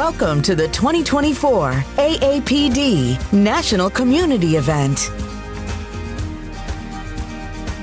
Welcome to the 2024 AAPD National Community Event.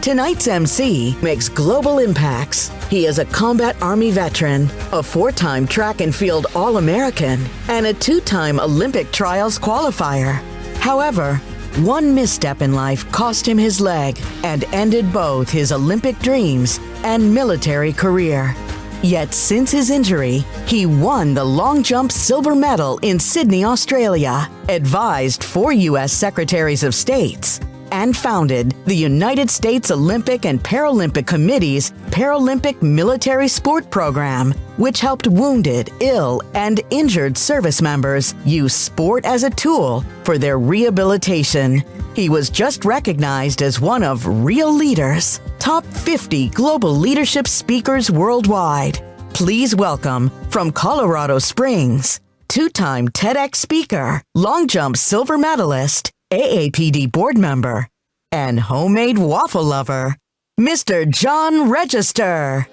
Tonight's MC makes global impacts. He is a combat Army veteran, a 4-time track and field All-American, and a 2-time Olympic trials qualifier. However, one misstep in life cost him his leg and ended both his Olympic dreams and military career. Yet since his injury, he won the long jump silver medal in Sydney, Australia, advised 4 U.S. Secretaries of States, and founded the United States Olympic and Paralympic Committee's Paralympic Military Sport Program, which helped wounded, ill, and injured service members use sport as a tool for their rehabilitation. He was just recognized as one of Real Leaders' top 50 global leadership speakers worldwide. Please welcome, from Colorado Springs, 2-time TEDx speaker, long jump silver medalist, AAPD board member, and homemade waffle lover, Mr. John Register.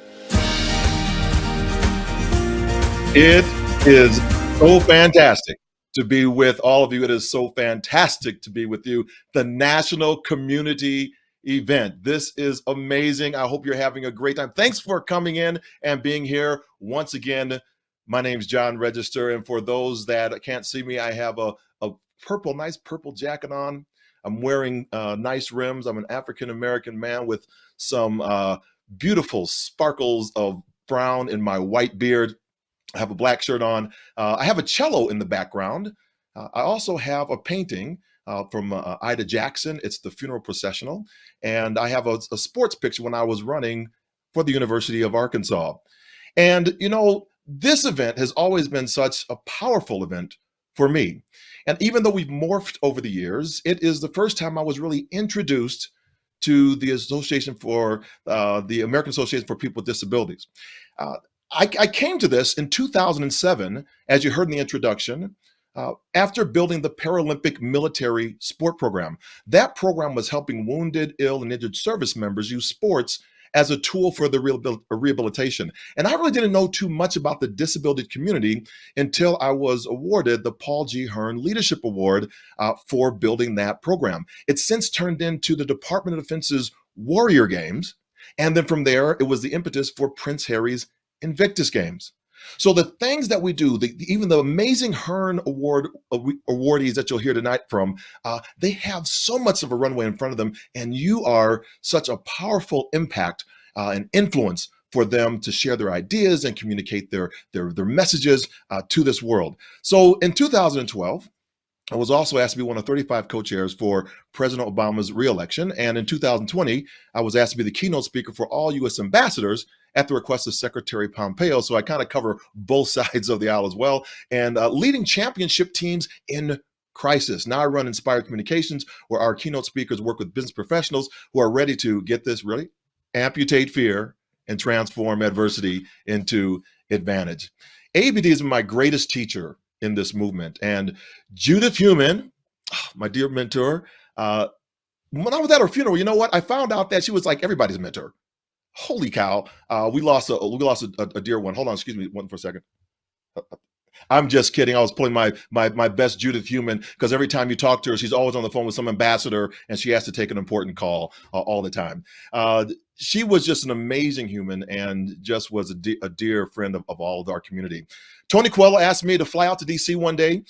It is so fantastic to be with all of you. It is so fantastic to be with you. The National Community Event. This is amazing. I hope you're having a great time. Thanks for coming in and being here once again. My name's John Register, and for those that can't see me, I have a nice purple jacket on. I'm wearing nice rims. I'm an African-American man with some beautiful sparkles of brown in my white beard. I have a black shirt on. I have a cello in the background. I also have a painting from Ida Jackson. It's the Funeral Processional. And I have a sports picture when I was running for the University of Arkansas. And, you know, this event has always been such a powerful event for me. And even though we've morphed over the years, it is the first time I was really introduced to the Association for the American Association for People with Disabilities. I came to this in 2007, as you heard in the introduction, after building the Paralympic Military Sport Program. That program was helping wounded, ill, and injured service members use sports as a tool for the rehabilitation. And I really didn't know too much about the disability community until I was awarded the Paul G. Hearne Leadership Award for building that program. It's since turned into the Department of Defense's Warrior Games. And then from there, it was the impetus for Prince Harry's Invictus Games. So the things that we do, even the amazing Hearne Award awardees that you'll hear tonight from, they have so much of a runway in front of them, and you are such a powerful impact and influence for them to share their ideas and communicate their messages to this world. So in 2012, I was also asked to be one of 35 co-chairs for President Obama's re-election. And in 2020, I was asked to be the keynote speaker for all U.S. ambassadors at the request of Secretary Pompeo. So I kind of cover both sides of the aisle as well. And leading championship teams in crisis. Now I run Inspired Communications, where our keynote speakers work with business professionals who are ready to, get this, really amputate fear and transform adversity into advantage. AAPD is my greatest teacher in this movement. And Judith Heumann, my dear mentor, when I was at her funeral, you know what? I found out that she was like everybody's mentor. Holy cow. We lost a dear one. Hold on, excuse me one for a second. I'm just kidding. I was pulling my best Judith Heumann, because every time you talk to her, she's always on the phone with some ambassador and she has to take an important call all the time. She was just an amazing human and just was a dear friend of all of our community. Tony Coelho asked me to fly out to DC one day.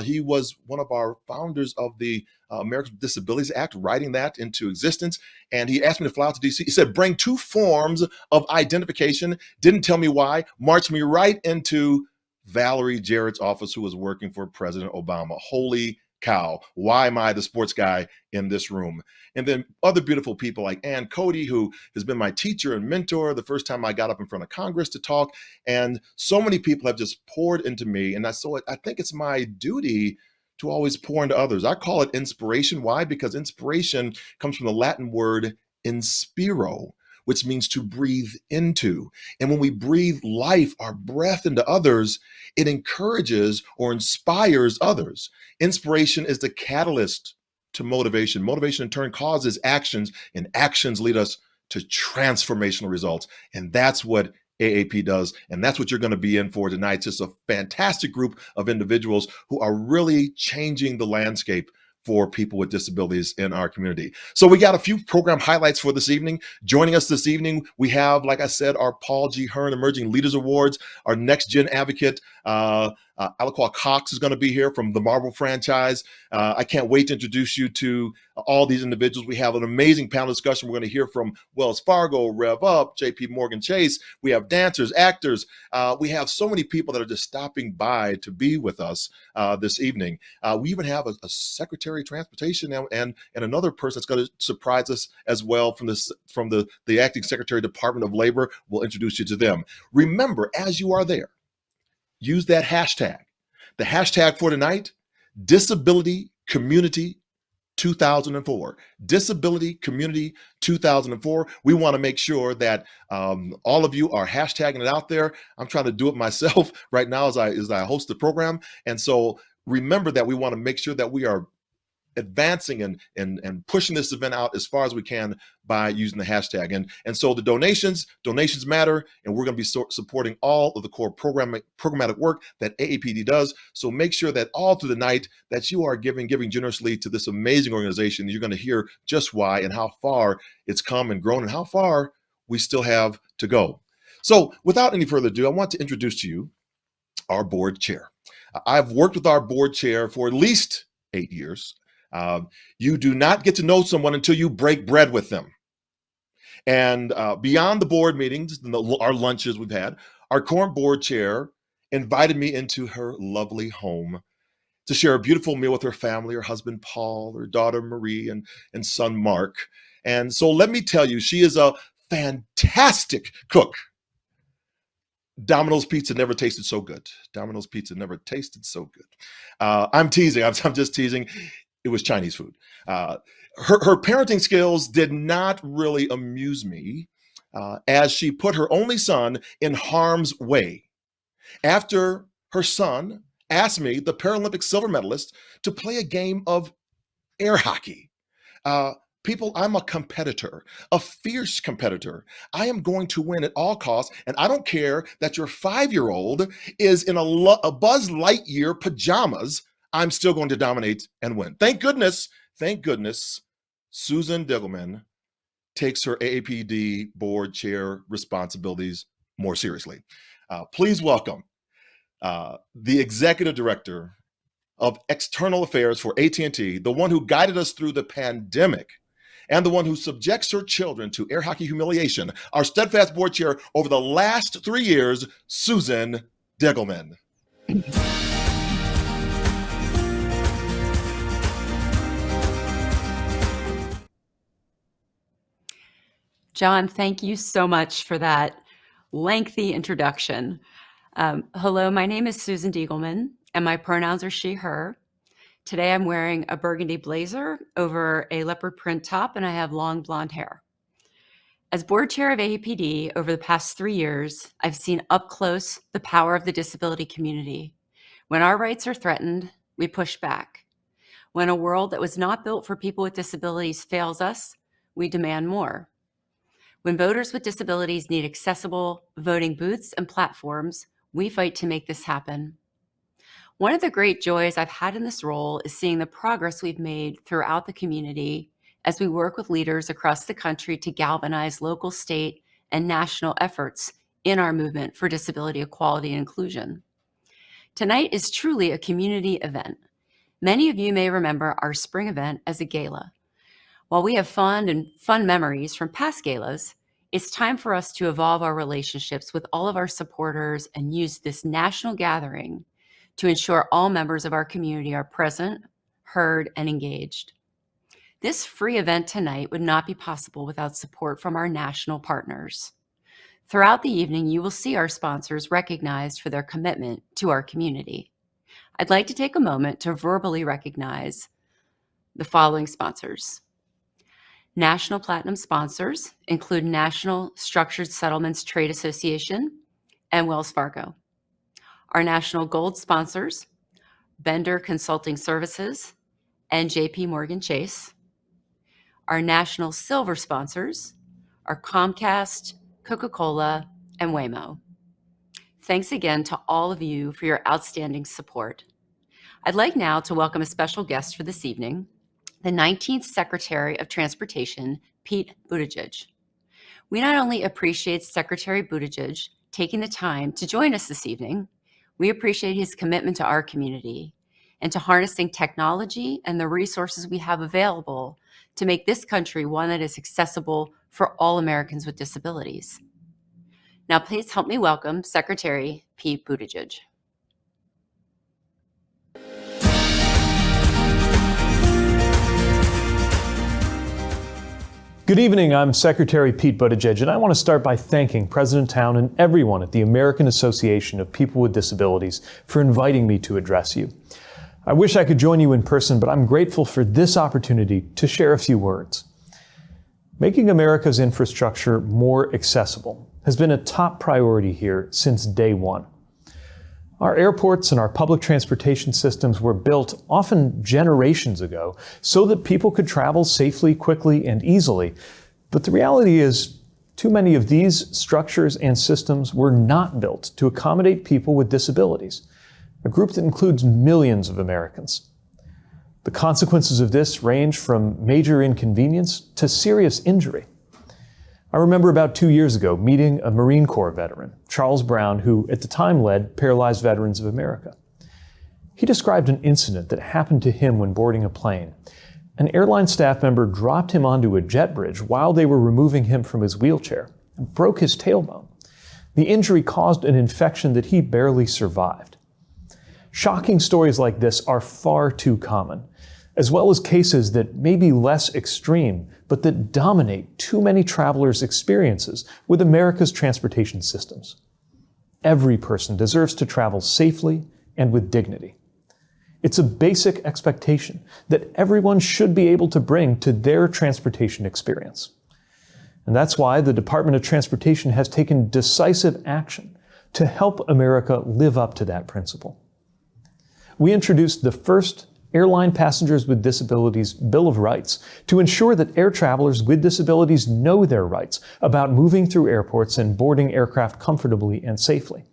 He was one of our founders of the Americans with Disabilities Act, writing that into existence. And he asked me to fly out to DC. He said, bring 2 forms of identification. Didn't tell me why. Marched me right into Valerie Jarrett's office, who was working for President Obama. Holy cow. Why am I the sports guy in this room? And then other beautiful people like Ann Cody, who has been my teacher and mentor the first time I got up in front of Congress to talk. And so many people have just poured into me. And I think it's my duty to always pour into others. I call it inspiration. Why? Because inspiration comes from the Latin word inspiro, which means to breathe into. And when we breathe life, our breath into others, it encourages or inspires others. Inspiration is the catalyst to motivation. Motivation in turn causes actions, and actions lead us to transformational results. And that's what AAP does. And that's what you're going to be in for tonight. It's just a fantastic group of individuals who are really changing the landscape for people with disabilities in our community. So we got a few program highlights for this evening. Joining us this evening, we have, like I said, our Paul G. Hearne Emerging Leaders Awards, our Next Gen Advocate, Alaqua Cox is going to be here from the Marvel franchise. I can't wait to introduce you to all these individuals. We have an amazing panel discussion. We're going to hear from Wells Fargo, Rev Up, JP Morgan Chase. We have dancers, actors. We have so many people that are just stopping by to be with us this evening. We even have a Secretary of Transportation and another person that's going to surprise us as well from the Acting Secretary, Department of Labor. We'll introduce you to them. Remember, as you are there, use that hashtag. The hashtag for tonight, Disability Community 2004. Disability Community 2004. We want to make sure that all of you are hashtagging it out there. I'm trying to do it myself right now as I host the program. And so remember that we want to make sure that we are advancing and pushing this event out as far as we can by using the hashtag. And so the donations matter, and we're going to be supporting all of the core programmatic work that AAPD does. So make sure that all through the night that you are giving generously to this amazing organization. You're going to hear just why and how far it's come and grown and how far we still have to go. So without any further ado, I want to introduce to you our board chair. I've worked with our board chair for at least 8 years. You do not get to know someone until you break bread with them. And beyond the board meetings, our lunches we've had, our current board chair invited me into her lovely home to share a beautiful meal with her family, her husband, Paul, her daughter, Marie, and son, Mark. And so let me tell you, she is a fantastic cook. Domino's Pizza never tasted so good. Domino's Pizza never tasted so good. I'm teasing. I'm just teasing. It was Chinese food. Her parenting skills did not really amuse me as she put her only son in harm's way. After her son asked me, the Paralympic silver medalist, to play a game of air hockey. People, I'm a competitor, a fierce competitor. I am going to win at all costs, and I don't care that your 5-year-old is in a Buzz Lightyear pajamas. I'm still going to dominate and win. Thank goodness, Susan Diegelman takes her AAPD board chair responsibilities more seriously. Please welcome the executive director of external affairs for AT&T, the one who guided us through the pandemic, and the one who subjects her children to air hockey humiliation, our steadfast board chair over the last 3 years, Susan Diegelman. John, thank you so much for that lengthy introduction. Hello, my name is Susan Diegelman, and my pronouns are she, her. Today I'm wearing a burgundy blazer over a leopard print top, and I have long blonde hair. As board chair of AAPD over the past 3 years, I've seen up close the power of the disability community. When our rights are threatened, we push back. When a world that was not built for people with disabilities fails us, we demand more. When voters with disabilities need accessible voting booths and platforms, we fight to make this happen. One of the great joys I've had in this role is seeing the progress we've made throughout the community as we work with leaders across the country to galvanize local, state, and national efforts in our movement for disability equality and inclusion. Tonight is truly a community event. Many of you may remember our spring event as a gala. While we have fun memories from past galas, it's time for us to evolve our relationships with all of our supporters and use this national gathering to ensure all members of our community are present, heard, and engaged. This free event tonight would not be possible without support from our national partners. Throughout the evening, you will see our sponsors recognized for their commitment to our community. I'd like to take a moment to verbally recognize the following sponsors. National Platinum sponsors include National Structured Settlements Trade Association and Wells Fargo. Our National Gold sponsors, Bender Consulting Services and JP Morgan Chase. Our National Silver sponsors are Comcast, Coca-Cola, and Waymo. Thanks again to all of you for your outstanding support. I'd like now to welcome a special guest for this evening, the 19th Secretary of Transportation, Pete Buttigieg. We not only appreciate Secretary Buttigieg taking the time to join us this evening, we appreciate his commitment to our community and to harnessing technology and the resources we have available to make this country one that is accessible for all Americans with disabilities. Now, please help me welcome Secretary Pete Buttigieg. Good evening, I'm Secretary Pete Buttigieg, and I want to start by thanking President Towne and everyone at the American Association of People with Disabilities for inviting me to address you. I wish I could join you in person, but I'm grateful for this opportunity to share a few words. Making America's infrastructure more accessible has been a top priority here since day one. Our airports and our public transportation systems were built often generations ago so that people could travel safely, quickly, and easily. But the reality is, too many of these structures and systems were not built to accommodate people with disabilities, a group that includes millions of Americans. The consequences of this range from major inconvenience to serious injury. I remember about 2 years ago meeting a Marine Corps veteran, Charles Brown, who at the time led Paralyzed Veterans of America. He described an incident that happened to him when boarding a plane. An airline staff member dropped him onto a jet bridge while they were removing him from his wheelchair and broke his tailbone. The injury caused an infection that he barely survived. Shocking stories like this are far too common, as well as cases that may be less extreme, but that dominate too many travelers' experiences with America's transportation systems. Every person deserves to travel safely and with dignity. It's a basic expectation that everyone should be able to bring to their transportation experience. And that's why the Department of Transportation has taken decisive action to help America live up to that principle. We introduced the first Airline Passengers with Disabilities Bill of Rights to ensure that air travelers with disabilities know their rights about moving through airports and boarding aircraft comfortably and safely.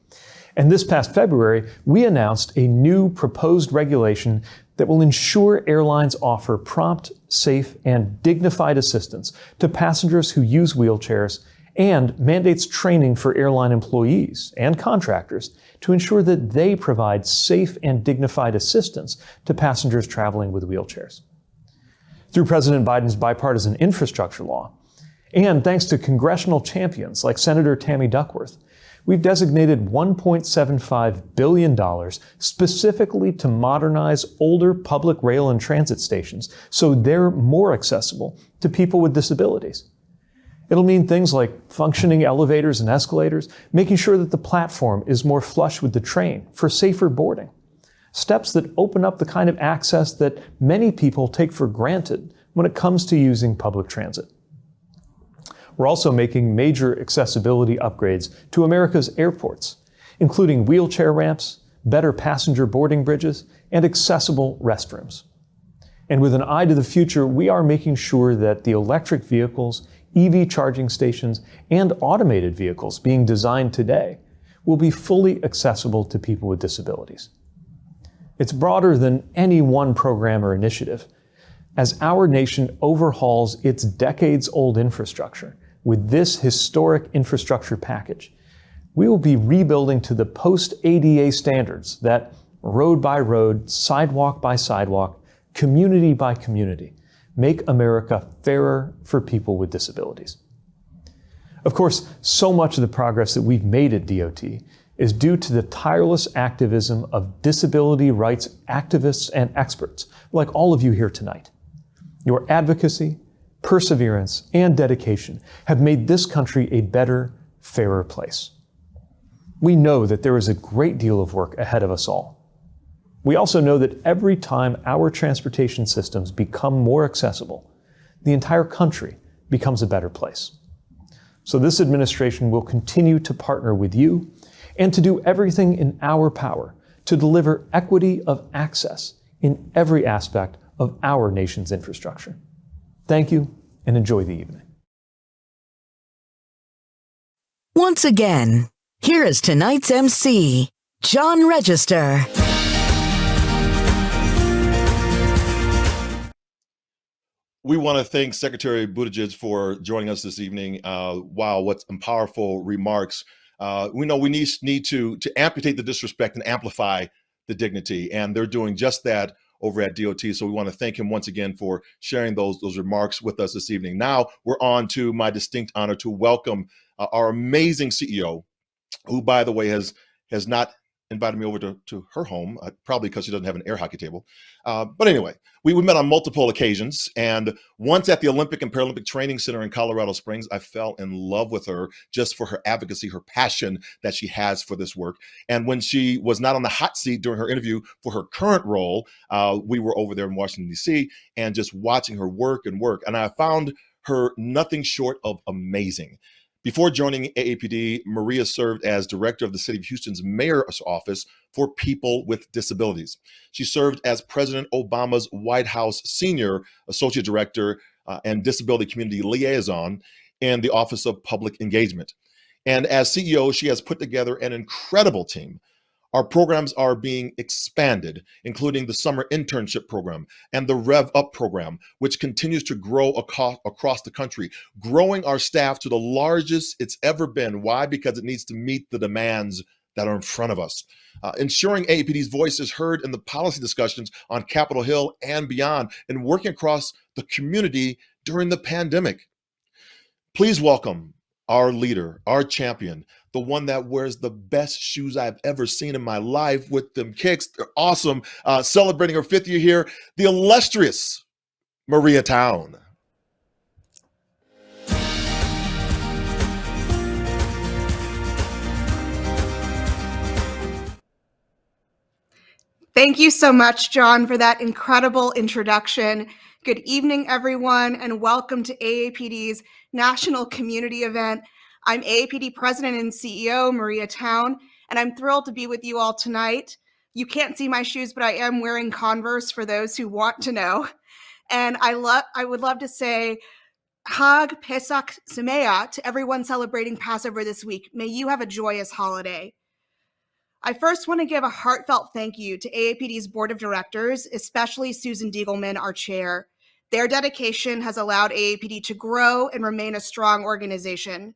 And this past February, we announced a new proposed regulation that will ensure airlines offer prompt, safe, and dignified assistance to passengers who use wheelchairs and mandates training for airline employees and contractors to ensure that they provide safe and dignified assistance to passengers traveling with wheelchairs. Through President Biden's bipartisan infrastructure law, and thanks to congressional champions like Senator Tammy Duckworth, we've designated $1.75 billion specifically to modernize older public rail and transit stations so they're more accessible to people with disabilities. It'll mean things like functioning elevators and escalators, making sure that the platform is more flush with the train for safer boarding. Steps that open up the kind of access that many people take for granted when it comes to using public transit. We're also making major accessibility upgrades to America's airports, including wheelchair ramps, better passenger boarding bridges, and accessible restrooms. And with an eye to the future, we are making sure that the electric vehicles, EV charging stations, and automated vehicles being designed today will be fully accessible to people with disabilities. It's broader than any one program or initiative. As our nation overhauls its decades-old infrastructure with this historic infrastructure package, we will be rebuilding to the post-ADA standards that road by road, sidewalk by sidewalk, community by community, make America fairer for people with disabilities. Of course, so much of the progress that we've made at DOT is due to the tireless activism of disability rights activists and experts, like all of you here tonight. Your advocacy, perseverance, and dedication have made this country a better, fairer place. We know that there is a great deal of work ahead of us all. We also know that every time our transportation systems become more accessible, the entire country becomes a better place. So this administration will continue to partner with you and to do everything in our power to deliver equity of access in every aspect of our nation's infrastructure. Thank you, and enjoy the evening. Once again, here is tonight's MC, John Register. We want to thank Secretary Buttigieg for joining us this evening. Wow, what some powerful remarks. We know we need to amputate the disrespect and amplify the dignity, and they're doing just that over at DOT. So we want to thank him once again for sharing those remarks with us this evening. Now we're on to my distinct honor to welcome our amazing CEO, who, by the way, has not invited me over to her home, probably because she doesn't have an air hockey table. But anyway, we met on multiple occasions, and once at the Olympic and Paralympic Training Center in Colorado Springs, I fell in love with her just for her advocacy, her passion that she has for this work. And when she was not on the hot seat during her interview for her current role, we were over there in Washington, D.C., and just watching her work. And I found her nothing short of amazing. Before joining AAPD, Maria served as director of the City of Houston's Mayor's Office for People with Disabilities. She served as President Obama's White House Senior Associate Director and Disability Community Liaison in the Office of Public Engagement. And as CEO, she has put together an incredible team. Our programs are being expanded, including the summer internship program and the Rev Up program, which continues to grow across the country, growing our staff to the largest it's ever been. Why? Because it needs to meet the demands that are in front of us. Ensuring AAPD's voice is heard in the policy discussions on Capitol Hill and beyond, and working across the community during the pandemic. Please welcome our leader, our champion, the one that wears the best shoes I've ever seen in my life with them kicks. They're awesome. Celebrating her 5th year here, the illustrious Maria Town. Thank you so much, John, for that incredible introduction. Good evening, everyone, and welcome to AAPD's National Community Event. I'm AAPD President and CEO, Maria Town, and I'm thrilled to be with you all tonight. You can't see my shoes, but I am wearing Converse for those who want to know. And I would love to say Chag Pesach Sameach to everyone celebrating Passover this week. May you have a joyous holiday. I first want to give a heartfelt thank you to AAPD's Board of Directors, especially Susan Diegelman, our chair. Their dedication has allowed AAPD to grow and remain a strong organization.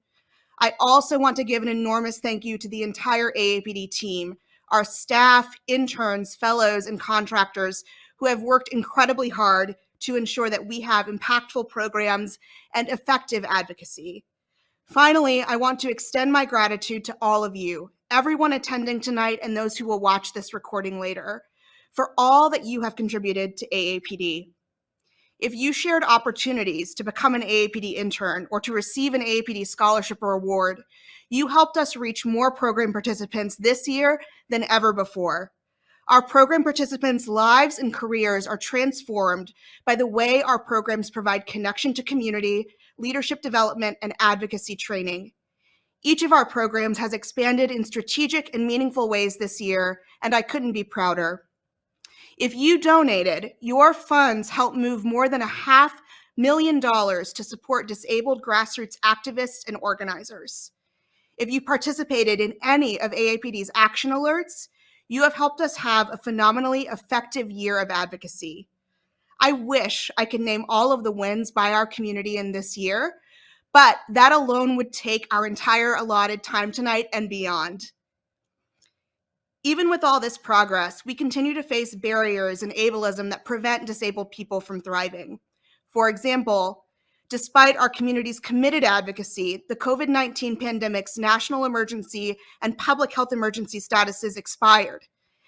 I also want to give an enormous thank you to the entire AAPD team, our staff, interns, fellows, and contractors who have worked incredibly hard to ensure that we have impactful programs and effective advocacy. Finally, I want to extend my gratitude to all of you, everyone attending tonight and those who will watch this recording later, for all that you have contributed to AAPD. If you shared opportunities to become an AAPD intern or to receive an AAPD scholarship or award, you helped us reach more program participants this year than ever before. Our program participants' lives and careers are transformed by the way our programs provide connection to community, leadership development, and advocacy training. Each of our programs has expanded in strategic and meaningful ways this year, and I couldn't be prouder. If you donated, your funds helped move more than $500,000 to support disabled grassroots activists and organizers. If you participated in any of AAPD's action alerts, you have helped us have a phenomenally effective year of advocacy. I wish I could name all of the wins by our community in this year, but that alone would take our entire allotted time tonight and beyond. Even with all this progress, we continue to face barriers and ableism that prevent disabled people from thriving. For example, despite our community's committed advocacy, the COVID-19 pandemic's national emergency and public health emergency statuses expired,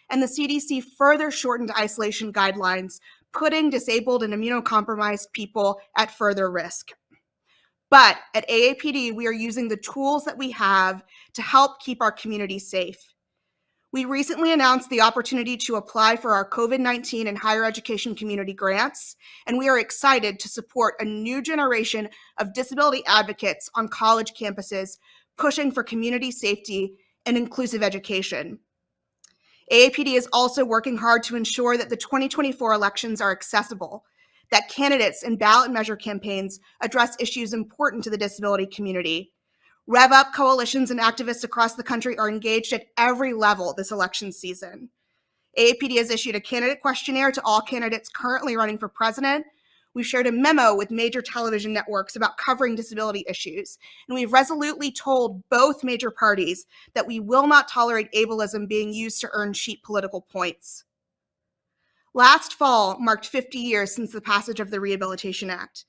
and the CDC further shortened isolation guidelines, putting disabled and immunocompromised people at further risk. But at AAPD, we are using the tools that we have to help keep our community safe. We recently announced the opportunity to apply for our COVID-19 and higher education community grants, and we are excited to support a new generation of disability advocates on college campuses pushing for community safety and inclusive education. AAPD is also working hard to ensure that the 2024 elections are accessible, that candidates and ballot measure campaigns address issues important to the disability community. Rev Up coalitions and activists across the country are engaged at every level this election season. AAPD has issued a candidate questionnaire to all candidates currently running for president. We've shared a memo with major television networks about covering disability issues, and we've resolutely told both major parties that we will not tolerate ableism being used to earn cheap political points. Last fall marked 50 years since the passage of the Rehabilitation Act.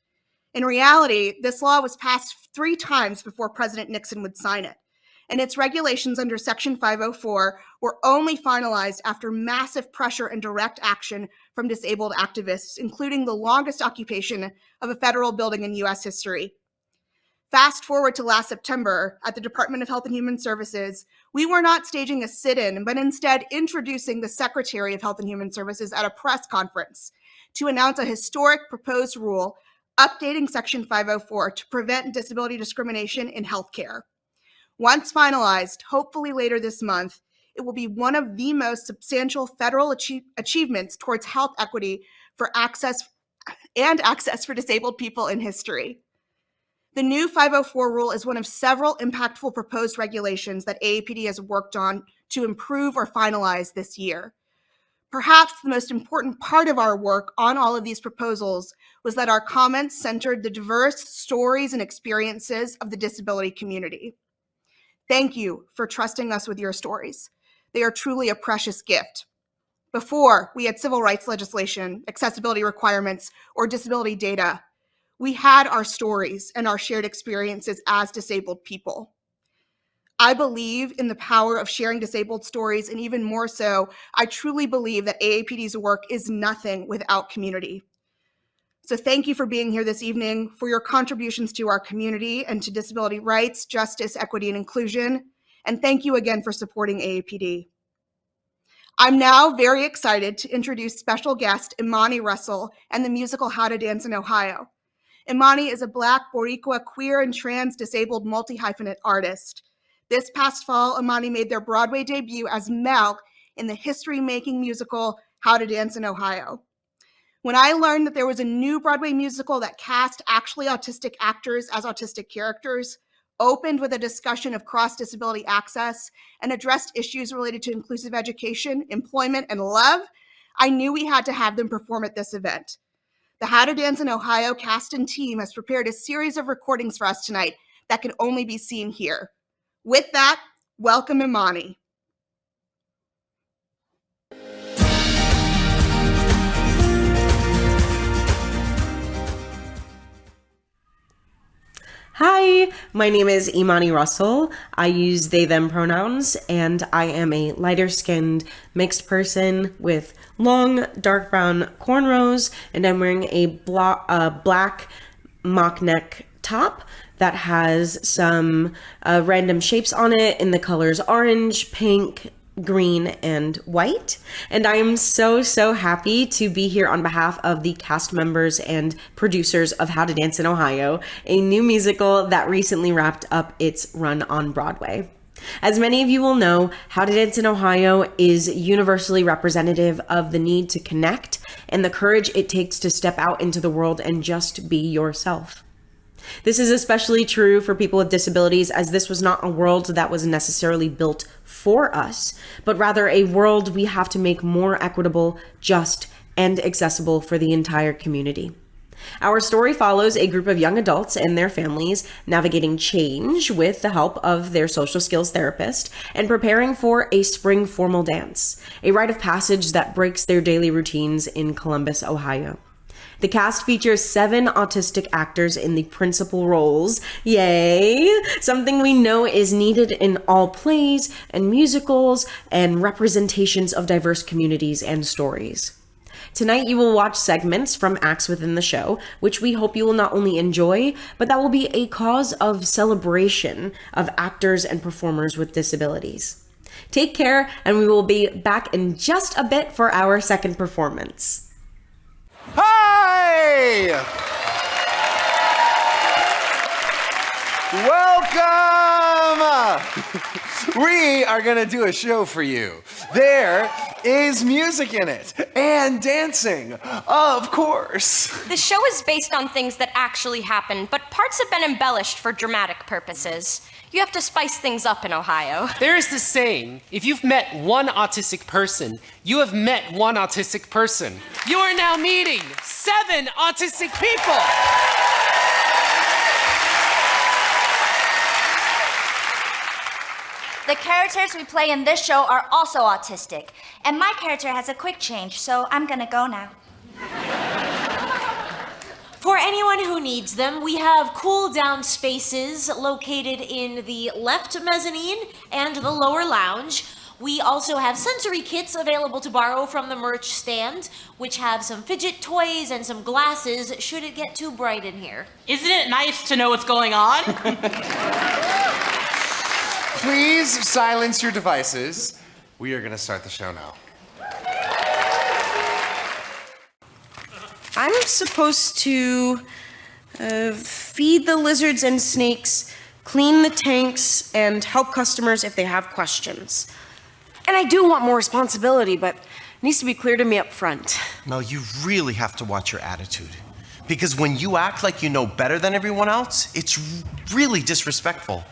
In reality, this law was passed 3 times before President Nixon would sign it, and its regulations under Section 504 were only finalized after massive pressure and direct action from disabled activists, including the longest occupation of a federal building in U.S. history. Fast forward to last September, at the Department of Health and Human Services, we were not staging a sit-in, but instead introducing the Secretary of Health and Human Services at a press conference to announce a historic proposed rule updating Section 504 to prevent disability discrimination in healthcare. Once finalized, hopefully later this month, it will be one of the most substantial federal achievements towards health equity for access for disabled people in history. The new 504 rule is one of several impactful proposed regulations that AAPD has worked on to improve or finalize this year. Perhaps the most important part of our work on all of these proposals was that our comments centered the diverse stories and experiences of the disability community. Thank you for trusting us with your stories. They are truly a precious gift. Before we had civil rights legislation, accessibility requirements, or disability data, we had our stories and our shared experiences as disabled people. I believe in the power of sharing disabled stories, and even more so, I truly believe that AAPD's work is nothing without community. So thank you for being here this evening, for your contributions to our community and to disability rights, justice, equity, and inclusion. And thank you again for supporting AAPD. I'm now very excited to introduce special guest Imani Russell and the musical How to Dance in Ohio. Imani is a Black, Boricua, queer, and trans disabled multi-hyphenate artist. This past fall, Imani made their Broadway debut as Mel in the history-making musical How to Dance in Ohio. When I learned that there was a new Broadway musical that cast actually autistic actors as autistic characters, opened with a discussion of cross-disability access, and addressed issues related to inclusive education, employment, and love, I knew we had to have them perform at this event. The How to Dance in Ohio cast and team has prepared a series of recordings for us tonight that can only be seen here. With that, welcome Imani. Hi, my name is Imani Russell. I use they, them pronouns, and I am a lighter-skinned mixed person with long, dark brown cornrows, and I'm wearing a black mock neck top that has some random shapes on it in the colors orange, pink, green, and white. And I am so happy to be here on behalf of the cast members and producers of How to Dance in Ohio, a new musical that recently wrapped up its run on Broadway. As many of you will know, How to Dance in Ohio is universally representative of the need to connect and the courage it takes to step out into the world and just be yourself. This is especially true for people with disabilities, as this was not a world that was necessarily built for us, but rather a world we have to make more equitable, just, and accessible for the entire community. Our story follows a group of young adults and their families navigating change with the help of their social skills therapist and preparing for a spring formal dance, a rite of passage that breaks their daily routines in Columbus, Ohio. The cast features 7 autistic actors in the principal roles. Yay! Something we know is needed in all plays and musicals and representations of diverse communities and stories. Tonight you will watch segments from acts within the show, which we hope you will not only enjoy, but that will be a cause of celebration of actors and performers with disabilities. Take care, and we will be back in just a bit for our second performance. Hi! Welcome! We are going to do a show for you. There is music in it and dancing, of course. The show is based on things that actually happened, but parts have been embellished for dramatic purposes. You have to spice things up in Ohio. There is this saying, if you've met one autistic person, you have met one autistic person. You are now meeting 7 autistic people. The characters we play in this show are also autistic, and my character has a quick change, so I'm gonna go now. For anyone who needs them, we have cool-down spaces located in the left mezzanine and the lower lounge. We also have sensory kits available to borrow from the merch stand, which have some fidget toys and some glasses should it get too bright in here. Isn't it nice to know what's going on? Please silence your devices. We are going to start the show now. I'm supposed to feed the lizards and snakes, clean the tanks, and help customers if they have questions. And I do want more responsibility, but it needs to be clear to me up front. Mel, you really have to watch your attitude. Because when you act like you know better than everyone else, it's really disrespectful.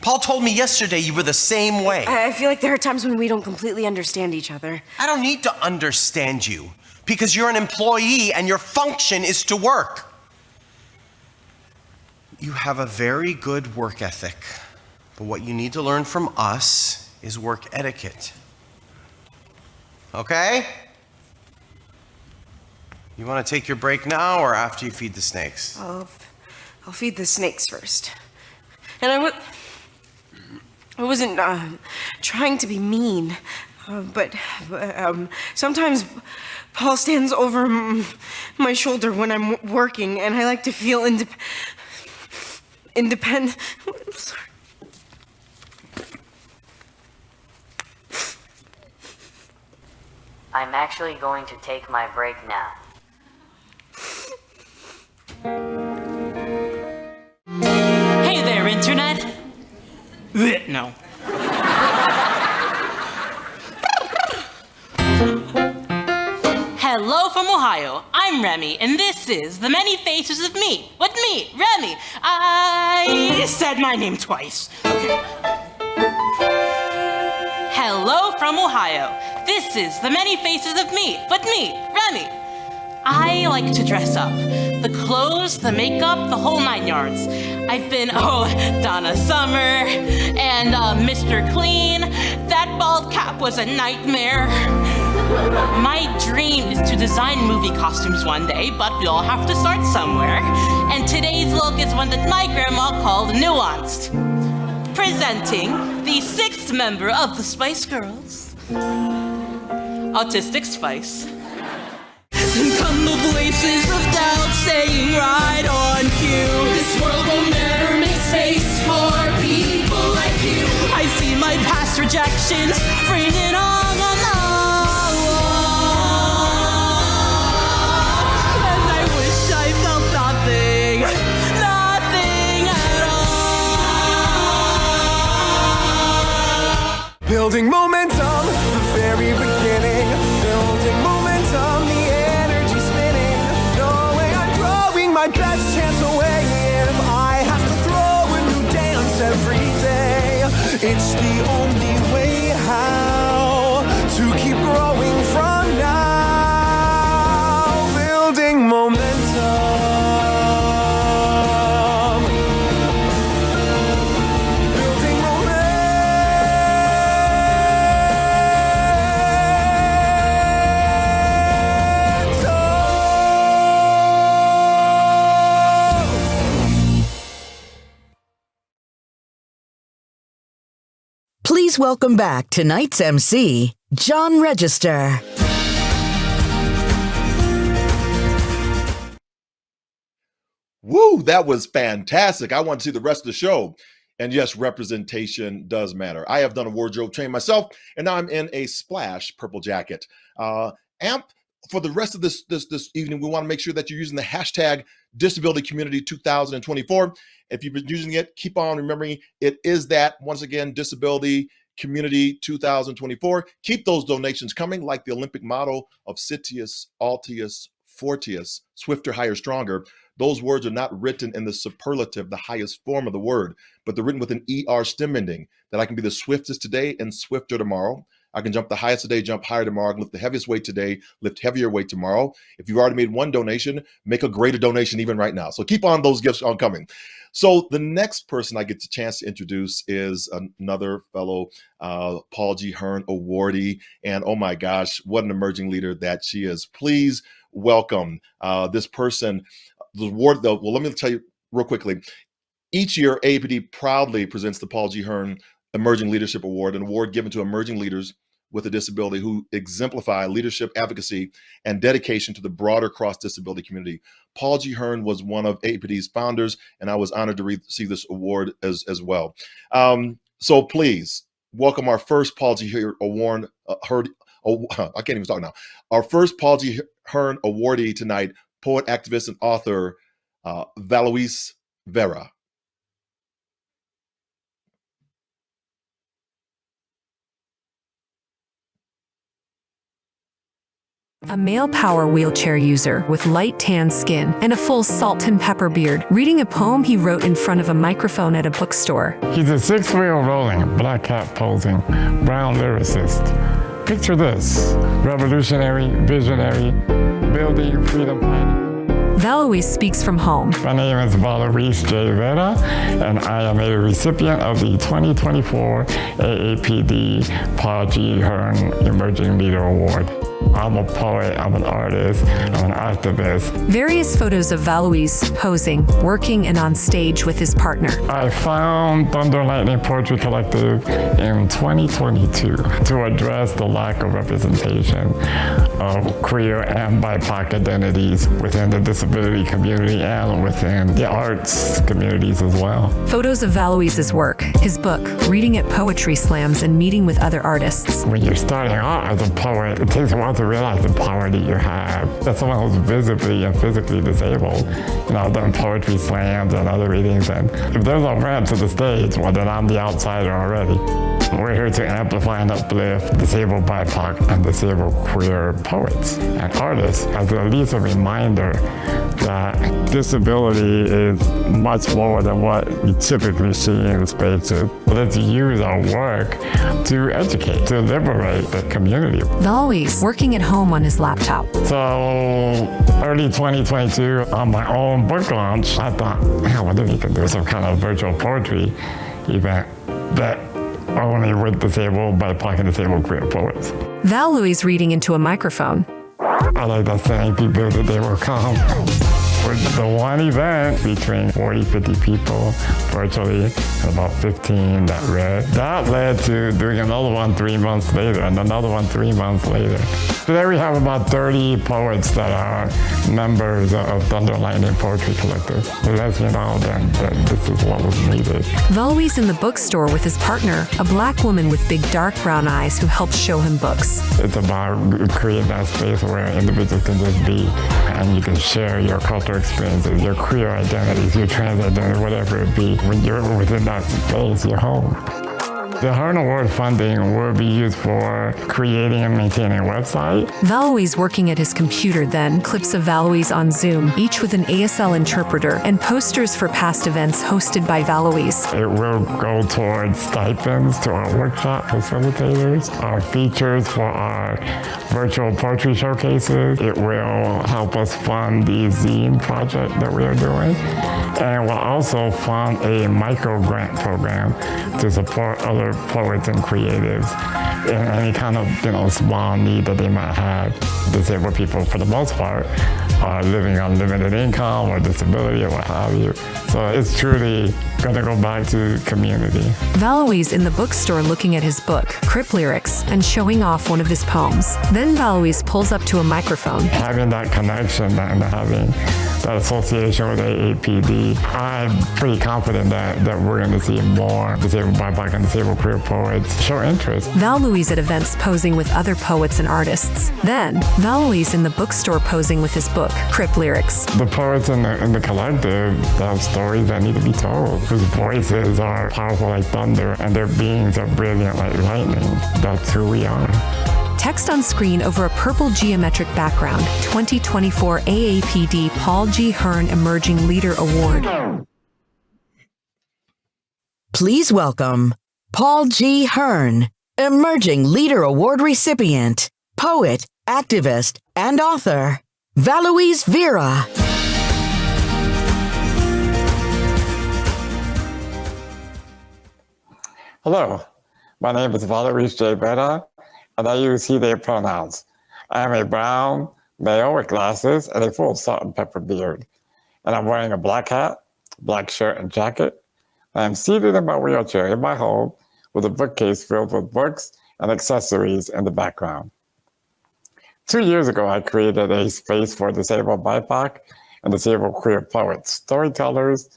Paul told me yesterday you were the same way. I feel like there are times when we don't completely understand each other. I don't need to understand you, because you're an employee and your function is to work. You have a very good work ethic, but what you need to learn from us is work etiquette. Okay? You want to take your break now or after you feed the snakes? I'll feed the snakes first. And I wasn't trying to be mean, but sometimes Paul stands over my shoulder when I'm working, and I like to feel independent. I'm sorry. I'm actually going to take my break now. Hey there, Internet. No. Hello from Ohio. I'm Remy, and this is The Many Faces of Me. With me, Remy. I said my name twice. Okay. Hello from Ohio. This is The Many Faces of Me. With me, Remy. I like to dress up. The clothes, the makeup, the whole 9 yards. I've been, Donna Summer and Mr. Clean. That bald cap was a nightmare. My dream is to design movie costumes one day, but we all have to start somewhere. And today's look is one that my grandma called nuanced. Presenting the 6th member of the Spice Girls, Autistic Spice. Come the voices of doubt saying right on cue, this world will never make space for people like you. I see my past rejections ringing on the wall, and I wish I felt nothing at all. Building momentum, the very beginning. Building momentum, the energy spinning. Knowing I'm throwing my best chance away. If I have to throw a new dance every day, it's the only way how to keep growing from now. Building momentum. Please welcome back tonight's MC, John Register. Woo, that was fantastic. I want to see the rest of the show. And yes, representation does matter. I have done a wardrobe training myself, and now I'm in a splash purple jacket. Amp, for the rest of this evening, we want to make sure that you're using the hashtag Disability Community 2024. If you've been using it, keep on remembering it is that, once again, disability Community 2024. Keep those donations coming, like the Olympic motto of Citius, Altius, Fortius, swifter, higher, stronger. Those words are not written in the superlative, the highest form of the word, but they're written with an ER stem ending, that I can be the swiftest today and swifter tomorrow. I can jump the highest today, jump higher tomorrow. I can lift the heaviest weight today, lift heavier weight tomorrow. If you've already made one donation, make a greater donation even right now. So keep on those gifts on coming. So the next person I get the chance to introduce is another fellow Paul G. Hearne Awardee. And oh my gosh, what an emerging leader that she is. Please welcome this person. The award, though, well, let me tell you real quickly. Each year, AAPD proudly presents the Paul G. Hearne Emerging Leadership Award, an award given to emerging leaders with a disability who exemplify leadership, advocacy, and dedication to the broader cross-disability community. Paul G. Hearne was one of AAPD's founders, and I was honored to receive this award as well. So please welcome our first Paul G. Hearne I can't even talk now. Our first Paul G. Hearne awardee tonight, poet, activist, and author, Valois Vera. A male power wheelchair user with light tan skin and a full salt and pepper beard, reading a poem he wrote in front of a microphone at a bookstore. He's a six-wheel rolling, black hat posing, brown lyricist. Picture this: revolutionary, visionary, building freedom fighting. Valois speaks from home. My name is Valois J. Vera, and I am a recipient of the 2024 AAPD Paul G. Hearne Emerging Leader Award. I'm a poet, I'm an artist, I'm an activist. Various photos of Valois posing, working, and on stage with his partner. I found Thunder Lightning Poetry Collective in 2022 to address the lack of representation of queer and BIPOC identities within the disability community and within the arts communities as well. Photos of Valois' work, his book, reading at poetry slams, and meeting with other artists. When you're starting out as a poet, it takes a while to realize the power that you have. As someone who's visibly and physically disabled, I've done poetry slams and other readings, and if there's a ramp to the stage, well, then I'm the outsider already. We're here to amplify and uplift disabled BIPOC and disabled queer poets and artists as at least a reminder that disability is much more than what you typically see in spaces. Let's use our work to educate, to liberate the community. Valois working at home on his laptop. So early 2022, on my own book launch, I thought, man, what if we could do some kind of virtual poetry event that only with disabled, BIPOC, and disabled queer poets. Valois reading into a microphone. I like that saying, people that they will come. For the one event featuring 40, 50 people virtually, and about 15 that read. That led to doing another one 3 months later, and another one 3 months later. Today we have about 30 poets that are members of Thunder Lightning Poetry Collective. It lets me know that this is what was needed. Valois in the bookstore with his partner, a black woman with big dark brown eyes who helps show him books. It's about creating that space where individuals can just be, and you can share your cultural experiences, your queer identities, your trans identity, whatever it be. When you're within that space, you're home. The Hearne Award funding will be used for creating and maintaining a website. Valois working at his computer then, clips of Valois on Zoom, each with an ASL interpreter, and posters for past events hosted by Valois. It will go towards stipends to our workshop facilitators, our features for our virtual poetry showcases. It will help us fund the zine project that we are doing. And we'll also fund a micro grant program to support other poets and creatives in any kind of small need that they might have. Disabled people, for the most part, are living on limited income or disability or what have you. So it's truly going to go back to community. Valois in the bookstore looking at his book, Crip Lyrics, and showing off one of his poems. Then Valois pulls up to a microphone. Having that connection and having that association with AAPD, I'm pretty confident that we're going to see more disabled BIPOC and disabled queer poets show interest. Valois Valois at events posing with other poets and artists. Then, Valois in the bookstore posing with his book, Crip Lyrics. The poets in the collective have stories that need to be told, whose voices are powerful like thunder and their beings are brilliant like lightning. That's who we are. Text on screen over a purple geometric background, 2024 AAPD Paul G. Hearne Emerging Leader Award. Please welcome Paul G. Hearne, Emerging Leader Award recipient, poet, activist, and author, Valois Vera. Hello, my name is Valois J. Vera, and I use he, they pronouns. I am a brown male with glasses and a full salt and pepper beard. And I'm wearing a black hat, black shirt and jacket. I am seated in my wheelchair in my home with a bookcase filled with books and accessories in the background. 2 years ago, I created a space for disabled BIPOC and disabled queer poets, storytellers,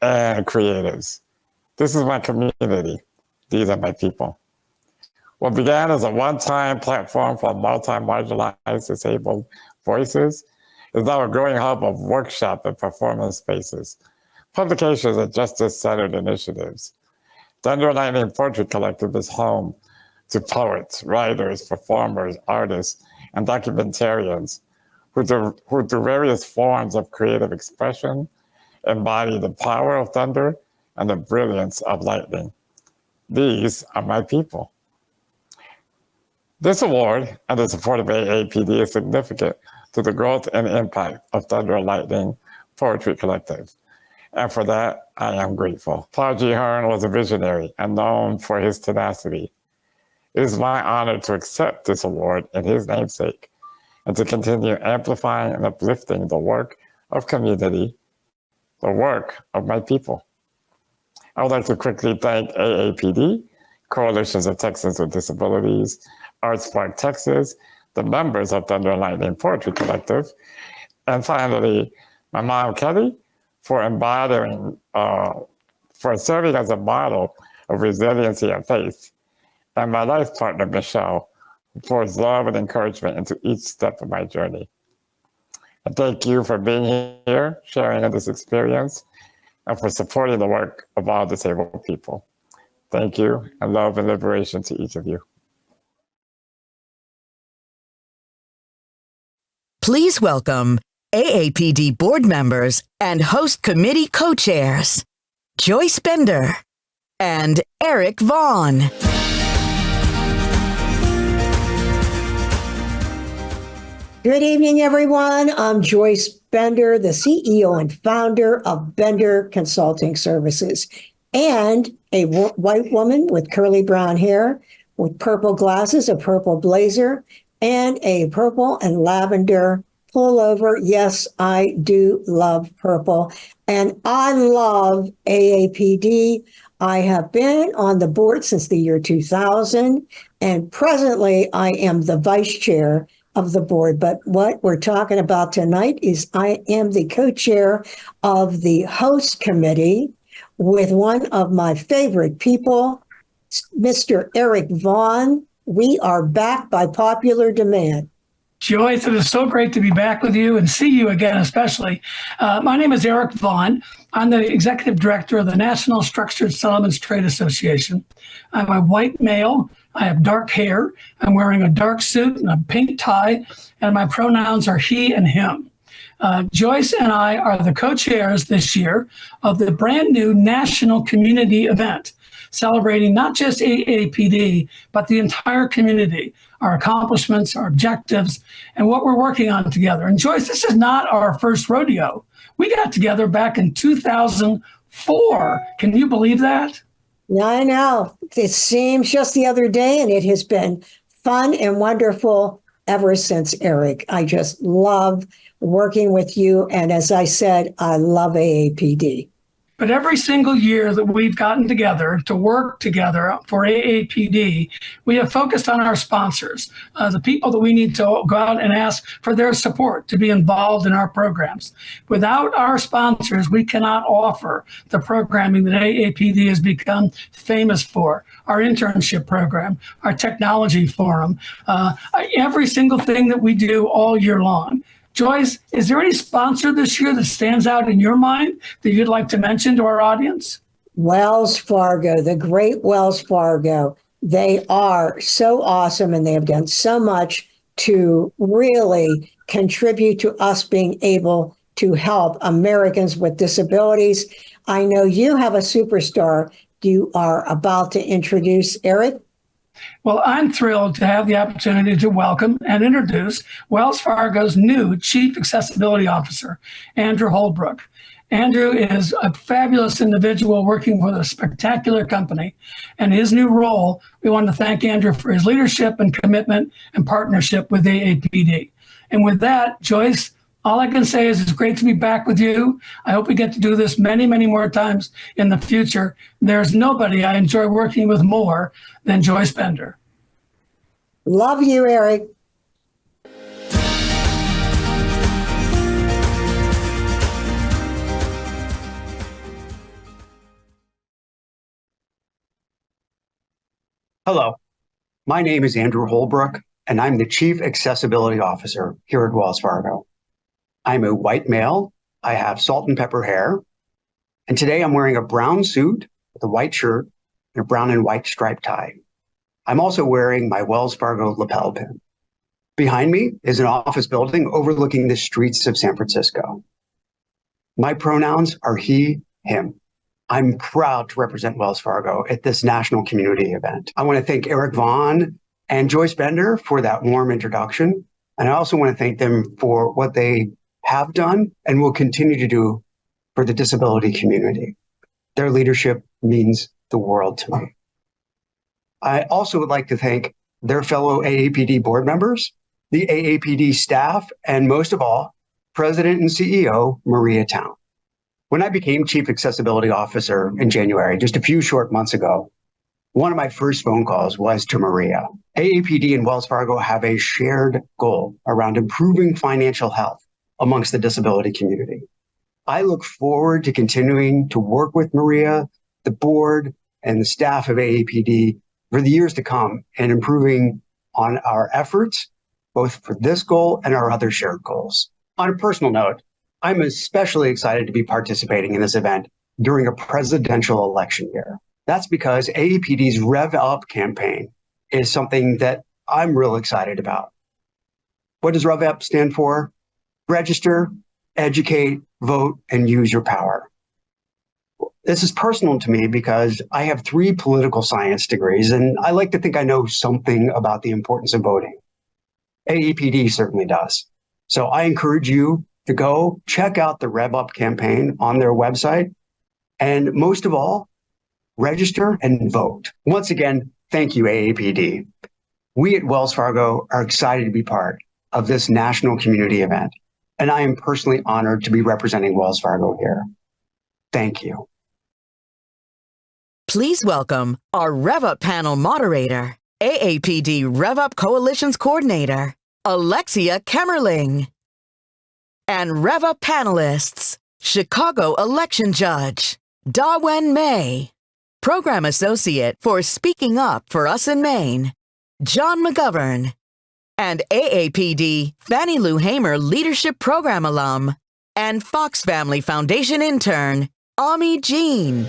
and creatives. This is my community. These are my people. What began as a one-time platform for multi-marginalized disabled voices is now a growing hub of workshop and performance spaces, publications, and justice-centered initiatives. Thunder Lightning Poetry Collective is home to poets, writers, performers, artists, and documentarians who through various forms of creative expression embody the power of thunder and the brilliance of lightning. These are my people. This award and the support of AAPD is significant to the growth and impact of Thunder and Lightning Poetry Collective. And for that, I am grateful. Paul G. Hearne was a visionary and known for his tenacity. It is my honor to accept this award in his namesake and to continue amplifying and uplifting the work of community, the work of my people. I would like to quickly thank AAPD, Coalitions of Texans with Disabilities, Arts Spark Texas, the members of Thunder and Lightning Poetry Collective, and finally, my mom, Kelly, for serving as a model of resiliency and faith, and my life partner, Michelle, who pours love and encouragement into each step of my journey. And thank you for being here, sharing in this experience, and for supporting the work of all disabled people. Thank you, and love and liberation to each of you. Please welcome AAPD board members and host committee co-chairs, Joyce Bender and Eric Vaughn. Good evening, everyone. I'm Joyce Bender, the CEO and founder of Bender Consulting Services, and a white woman with curly brown hair, with purple glasses, a purple blazer, and a purple and lavender pullover. Yes, I do love purple, and I love AAPD. I have been on the board since the year 2000, and presently I am the vice chair of the board. But what we're talking about tonight is I am the co-chair of the host committee with one of my favorite people, Mr. Eric Vaughn. We are back by popular demand. Joyce, it is so great to be back with you and see you again, especially. My name is Eric Vaughn. I'm the executive director of the National Structured Settlements Trade Association. I'm a white male. I have dark hair. I'm wearing a dark suit and a pink tie, and my pronouns are he and him. Joyce and I are the co-chairs this year of the brand new National Community Event, celebrating not just AAPD, but the entire community, our accomplishments, our objectives, and what we're working on together. And Joyce, this is not our first rodeo. We got together back in 2004. Can you believe that? I know. It seems just the other day, and it has been fun and wonderful ever since, Eric. I just love working with you. And as I said, I love AAPD. But every single year that we've gotten together to work together for AAPD, we have focused on our sponsors, the people that we need to go out and ask for their support to be involved in our programs. Without our sponsors, we cannot offer the programming that AAPD has become famous for, our internship program, our technology forum, every single thing that we do all year long. Joyce, is there any sponsor this year that stands out in your mind that you'd like to mention to our audience? Wells Fargo, the great Wells Fargo. They are so awesome, and they have done so much to really contribute to us being able to help Americans with disabilities. I know you have a superstar you are about to introduce, Eric. Well, I'm thrilled to have the opportunity to welcome and introduce Wells Fargo's new Chief Accessibility Officer, Andrew Holbrook. Andrew is a fabulous individual working with a spectacular company. And his new role, we want to thank Andrew for his leadership and commitment and partnership with AAPD. And with that, Joyce, all I can say is it's great to be back with you. I hope we get to do this many, many more times in the future. There's nobody I enjoy working with more than Joyce Bender. Love you, Eric. Hello, my name is Andrew Holbrook, and I'm the Chief Accessibility Officer here at Wells Fargo. I'm a white male, I have salt and pepper hair, and today I'm wearing a brown suit with a white shirt and a brown and white striped tie. I'm also wearing my Wells Fargo lapel pin. Behind me is an office building overlooking the streets of San Francisco. My pronouns are he, him. I'm proud to represent Wells Fargo at this national community event. I want to thank Eric Vaughn and Joyce Bender for that warm introduction. And I also want to thank them for what they have done and will continue to do for the disability community. Their leadership means the world to me. I also would like to thank their fellow AAPD board members, the AAPD staff, and most of all, President and CEO Maria Town. When I became Chief Accessibility Officer in January, just a few short months ago, one of my first phone calls was to Maria. AAPD and Wells Fargo have a shared goal around improving financial health amongst the disability community. I look forward to continuing to work with Maria, the board, and the staff of AAPD for the years to come and improving on our efforts, both for this goal and our other shared goals. On a personal note, I'm especially excited to be participating in this event during a presidential election year. That's because AAPD's Rev Up campaign is something that I'm real excited about. What does Rev Up stand for? Register, educate, vote, and use your power. This is personal to me because I have 3 political science degrees, and I like to think I know something about the importance of voting. AAPD certainly does. So I encourage you to go check out the Rev Up campaign on their website, and most of all, register and vote. Once again, thank you, AAPD. We at Wells Fargo are excited to be part of this national community event, and I am personally honored to be representing Wells Fargo here. Thank you. Please welcome our Rev Up panel moderator, AAPD Rev Up Coalition's coordinator, Alexia Kemmerling, and Rev Up panelists, Chicago election judge, Dawen May, program associate for Speaking Up for Us in Maine, John McGovern, and AAPD Fannie Lou Hamer Leadership Program alum and Fox Family Foundation intern, Ami Jean.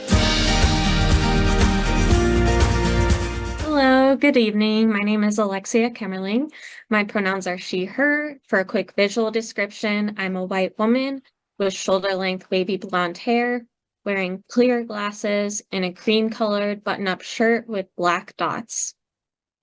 Hello, good evening. My name is Alexia Kemmerling. My pronouns are she, her. For a quick visual description, I'm a white woman with shoulder-length wavy blonde hair, wearing clear glasses and a cream-colored button-up shirt with black dots.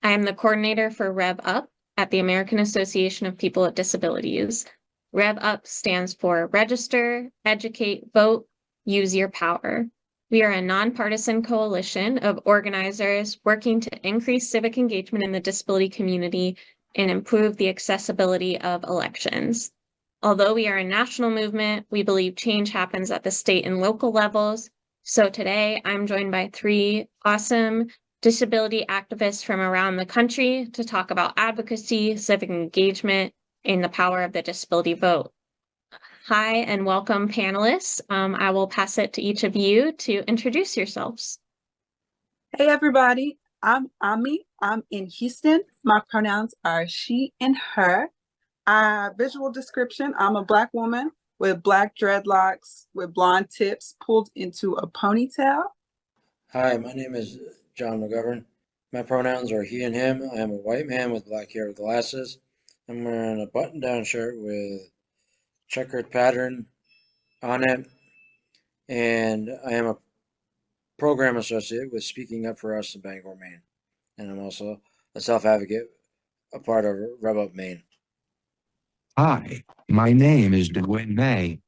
I am the coordinator for Rev Up at the American Association of People with Disabilities. Rev Up stands for Register, Educate, Vote, Use Your Power. We are a nonpartisan coalition of organizers working to increase civic engagement in the disability community and improve the accessibility of elections. Although we are a national movement, we believe change happens at the state and local levels, So today I'm joined by three awesome disability activists from around the country to talk about advocacy, civic engagement, and the power of the disability vote. Hi and welcome, panelists. I will pass it to each of you to introduce yourselves. Hey everybody, I'm Ami. I'm in Houston. My pronouns are she and her. Visual description, I'm a Black woman with Black dreadlocks with blonde tips pulled into a ponytail. Hi, my name is John McGovern. My pronouns are he and him. I am a white man with black hair with glasses. I'm wearing a button-down shirt with checkered pattern on it, and I am a program associate with Speaking Up for Us in Bangor, Maine. And I'm also a self-advocate, a part of Rev Up Maine. Hi, my name is DeWin May.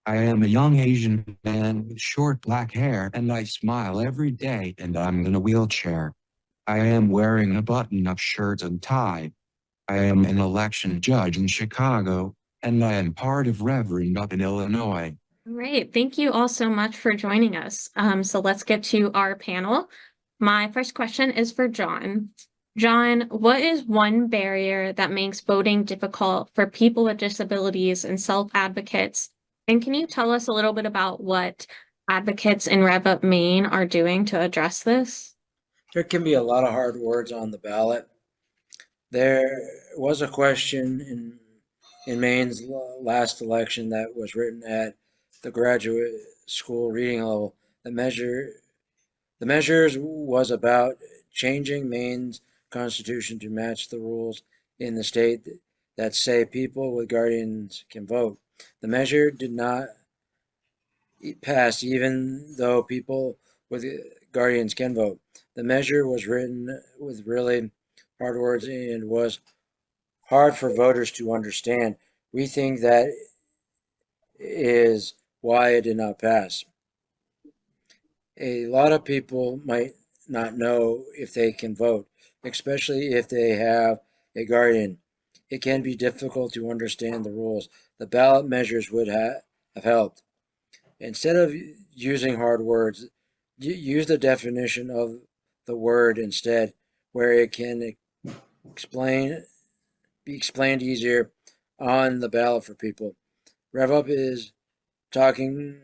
I am a young Asian man with short black hair and I smile every day and I'm in a wheelchair. I am wearing a button-up shirt and tie. I am an election judge in Chicago and I am part of Reverend Up in Illinois. Great. Thank you all so much for joining us. So let's get to our panel. My first question is for John. John, what is one barrier that makes voting difficult for people with disabilities and self-advocates? And can you tell us a little bit about what advocates in Rev Up Maine are doing to address this? There can be a lot of hard words on the ballot. There was a question in Maine's last election that was written at the graduate school reading level. The measures was about changing Maine's constitution to match the rules in the state that say people with guardians can vote. The measure did not pass even though people with guardians can vote. The measure was written with really hard words and was hard for voters to understand. We think that is why it did not pass. A lot of people might not know if they can vote, especially if they have a guardian. It can be difficult to understand the rules. The ballot measures would have helped. Instead of using hard words, use the definition of the word instead, where it can be explained easier on the ballot for people. Rev Up is talking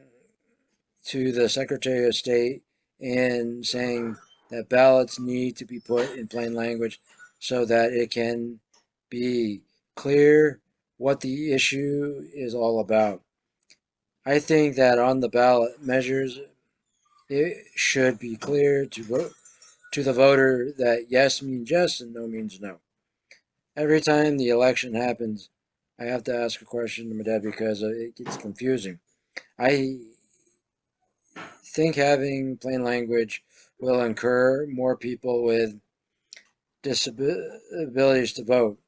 to the Secretary of State and saying that ballots need to be put in plain language so that it can be clear what the issue is all about. I think that on the ballot measures, it should be clear to the voter that yes means yes and no means no. Every time the election happens, I have to ask a question to my dad because it gets confusing. I think having plain language will encourage more people with disabilities to vote,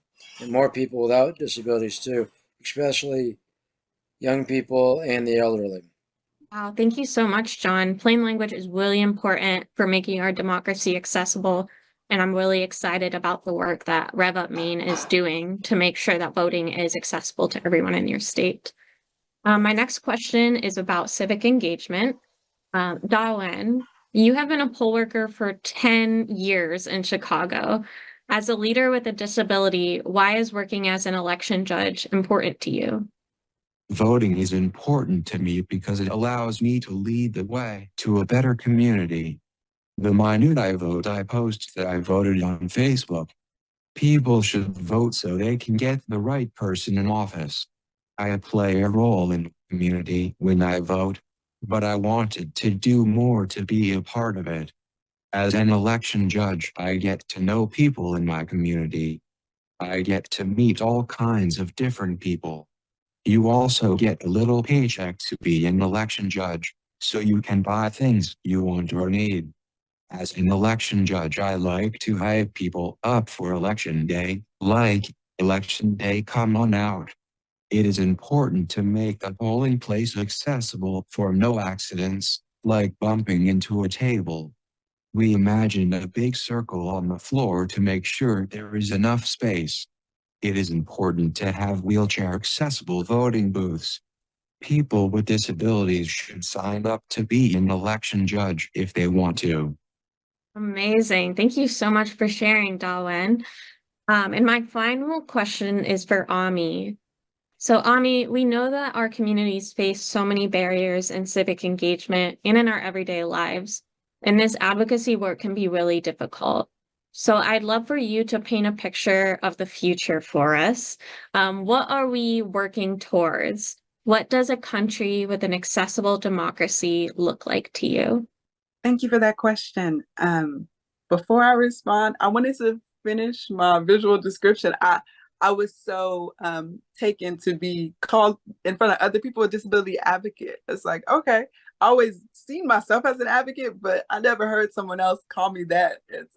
and more people without disabilities too, especially young people and the elderly. Wow, thank you so much, John. Plain language is really important for making our democracy accessible, and I'm really excited about the work that Rev Up Maine is doing to make sure that voting is accessible to everyone in your state. My next question is about civic engagement. Dawen, you have been a poll worker for 10 years in Chicago. As a leader with a disability, why is working as an election judge important to you? Voting is important to me because it allows me to lead the way to a better community. The minute I vote, I post that I voted on Facebook. People should vote so they can get the right person in office. I play a role in the community when I vote, but I wanted to do more to be a part of it. As an election judge, I get to know people in my community. I get to meet all kinds of different people. You also get a little paycheck to be an election judge, so you can buy things you want or need. As an election judge, I like to hype people up for election day, like, election day, come on out. It is important to make the polling place accessible for no accidents, like bumping into a table. We imagine a big circle on the floor to make sure there is enough space. It is important to have wheelchair-accessible voting booths. People with disabilities should sign up to be an election judge if they want to. Amazing. Thank you so much for sharing, Dawen. And my final question is for Ami. So, Ami, we know that our communities face so many barriers in civic engagement and in our everyday lives, and this advocacy work can be really difficult. So, I'd love for you to paint a picture of the future for us. What are we working towards? What does a country with an accessible democracy look like to you? Thank you for that question. Before I respond, I wanted to finish my visual description. I was so taken to be called in front of other people a disability advocate. It's like, okay, I always seen myself as an advocate, but I never heard someone else call me that. It's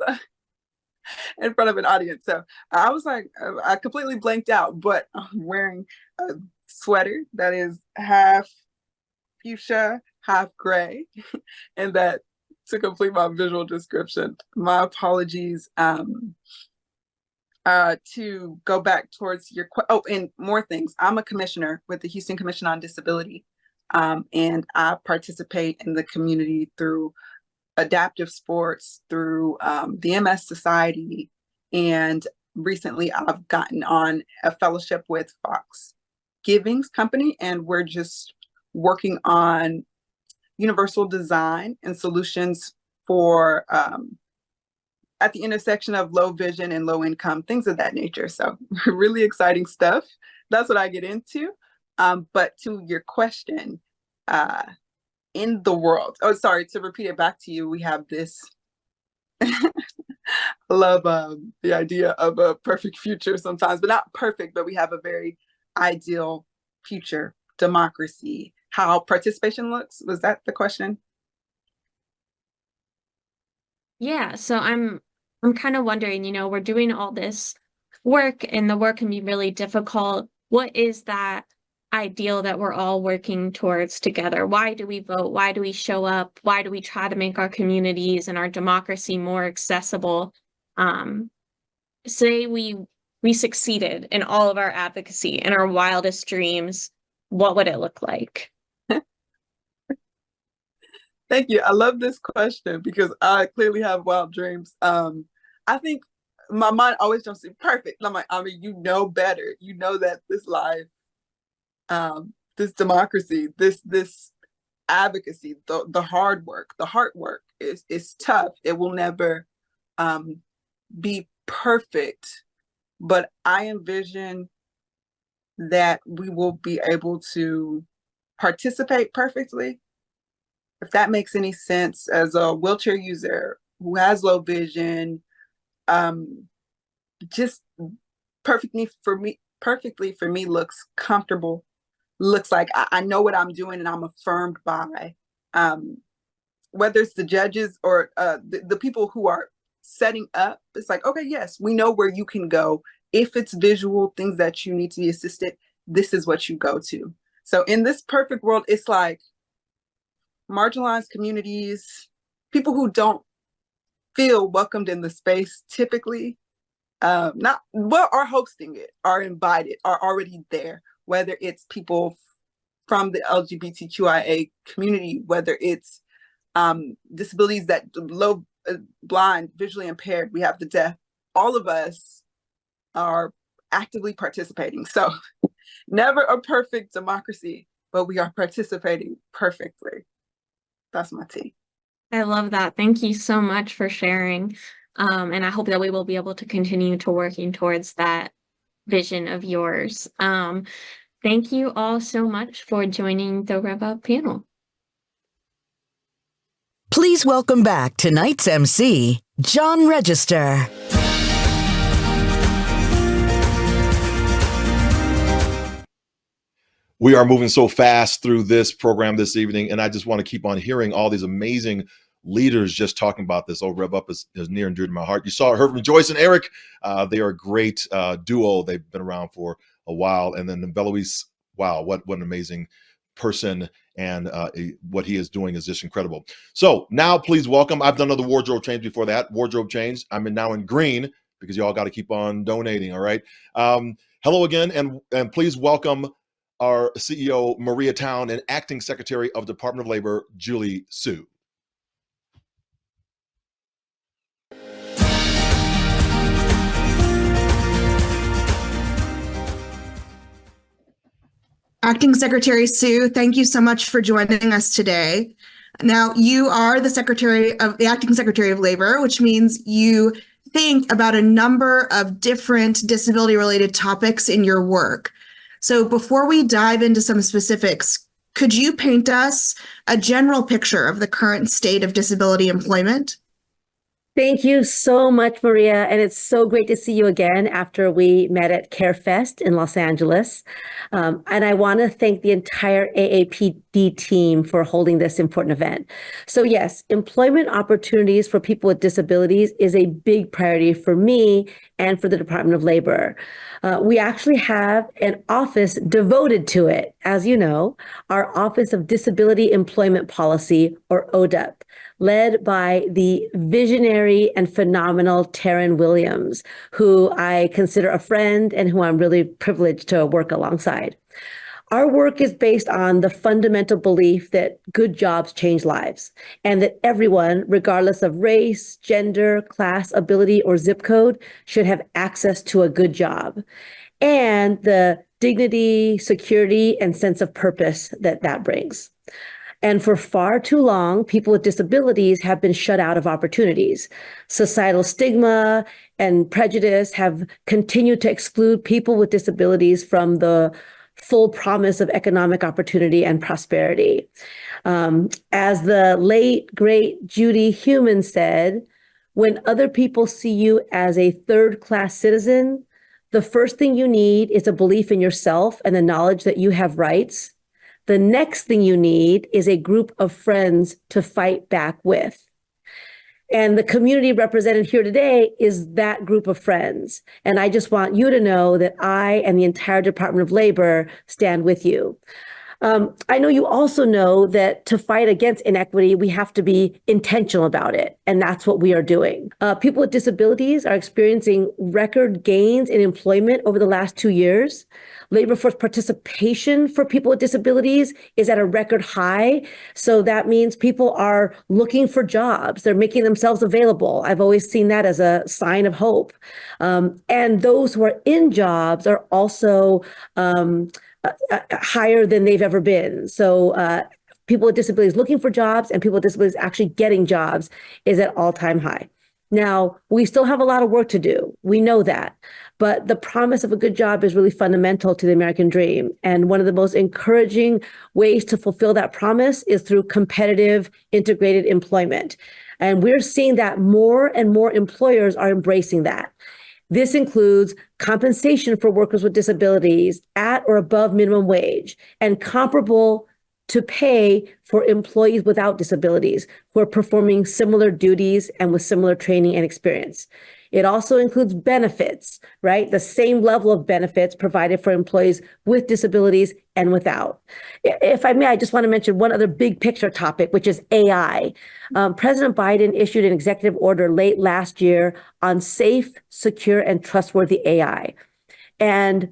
in front of an audience. So I was like, I completely blanked out, but I'm wearing a sweater that is half fuchsia, half gray, and that to complete my visual description. My apologies. To go back towards your and more things. I'm a commissioner with the Houston Commission on Disability, and I participate in the community through adaptive sports, through the MS Society, and recently I've gotten on a fellowship with Fox Giving's company, and we're just working on universal design and solutions for at the intersection of low vision and low income, things of that nature. So really exciting stuff. That's what I get into. But to your question, in the world, to repeat it back to you, we have this, I love the idea of a perfect future sometimes, but not perfect, but we have a very ideal future, democracy, how participation looks. Was that the question? Yeah, so I'm kind of wondering, we're doing all this work and the work can be really difficult. What is that ideal that we're all working towards together? Why do we vote? Why do we show up? Why do we try to make our communities and our democracy more accessible? Say we succeeded in all of our advocacy and our wildest dreams, what would it look like? Thank you. I love this question because I clearly have wild dreams. I think my mind always jumps to perfect. I'm like, I mean, you know better. You know that this life, this democracy, this advocacy, the hard work, the heart work is tough. It will never be perfect, but I envision that we will be able to participate perfectly. If that makes any sense, as a wheelchair user who has low vision, just perfectly for me looks comfortable, looks like I know what I'm doing and I'm affirmed by, whether it's the judges or the people who are setting up. It's like, okay, yes, we know where you can go. If it's visual, things that you need to be assisted, this is what you go to. So in this perfect world, it's like marginalized communities, people who don't feel welcomed in the space typically, not what are hosting it, are invited, are already there, whether it's people from the LGBTQIA community, whether it's disabilities that low, blind, visually impaired, we have the deaf, all of us are actively participating. So never a perfect democracy, but we are participating perfectly. That's my tea. I love that. Thank you so much for sharing. And I hope that we will be able to continue to working towards that vision of yours. Thank you all so much for joining the Rev Up panel. Please welcome back tonight's MC, John Register. We are moving so fast through this program this evening, and I just want to keep on hearing all these amazing leaders just talking about this. Rev Up is near and dear to my heart. You heard from Joyce and Eric. They are a great duo. They've been around for a while. And then Valois, wow, what an amazing person, and what he is doing is just incredible. So now please welcome, I've done another wardrobe change before that, wardrobe change. I'm now in green because y'all got to keep on donating, all right? Hello again, and please welcome our CEO, Maria Town, and Acting Secretary of Department of Labor, Julie Sue. Acting Secretary Sue, thank you so much for joining us today. Now, you are the Acting Secretary of Labor, which means you think about a number of different disability-related topics in your work. So before we dive into some specifics, could you paint us a general picture of the current state of disability employment? Thank you so much, Maria. And it's so great to see you again after we met at CareFest in Los Angeles. And I want to thank the entire AAPD team for holding this important event. So yes, employment opportunities for people with disabilities is a big priority for me and for the Department of Labor. We actually have an office devoted to it. As you know, our Office of Disability Employment Policy, or ODEP, led by the visionary and phenomenal Taryn Williams, who I consider a friend and who I'm really privileged to work alongside. Our work is based on the fundamental belief that good jobs change lives, and that everyone, regardless of race, gender, class, ability, or zip code, should have access to a good job, and the dignity, security, and sense of purpose that brings. And for far too long, people with disabilities have been shut out of opportunities. Societal stigma and prejudice have continued to exclude people with disabilities from the full promise of economic opportunity and prosperity. As the late, great Judy Heumann said, when other people see you as a third-class citizen, the first thing you need is a belief in yourself and the knowledge that you have rights. The next thing you need is a group of friends to fight back with. And the community represented here today is that group of friends. And I just want you to know that I and the entire Department of Labor stand with you. I know you also know that to fight against inequity, we have to be intentional about it. And that's what we are doing. People with disabilities are experiencing record gains in employment over the last 2 years. Labor force participation for people with disabilities is at a record high. So that means people are looking for jobs. They're making themselves available. I've always seen that as a sign of hope. And those who are in jobs are also higher than they've ever been. So people with disabilities looking for jobs and people with disabilities actually getting jobs is at all-time high. Now, we still have a lot of work to do. We know that. But the promise of a good job is really fundamental to the American dream. And one of the most encouraging ways to fulfill that promise is through competitive, integrated employment. And we're seeing that more and more employers are embracing that. This includes compensation for workers with disabilities at or above minimum wage and comparable to pay for employees without disabilities who are performing similar duties and with similar training and experience. It also includes benefits, right? The same level of benefits provided for employees with disabilities and without. If I may, I just want to mention one other big picture topic, which is AI. President Biden issued an executive order late last year on safe, secure, and trustworthy AI. And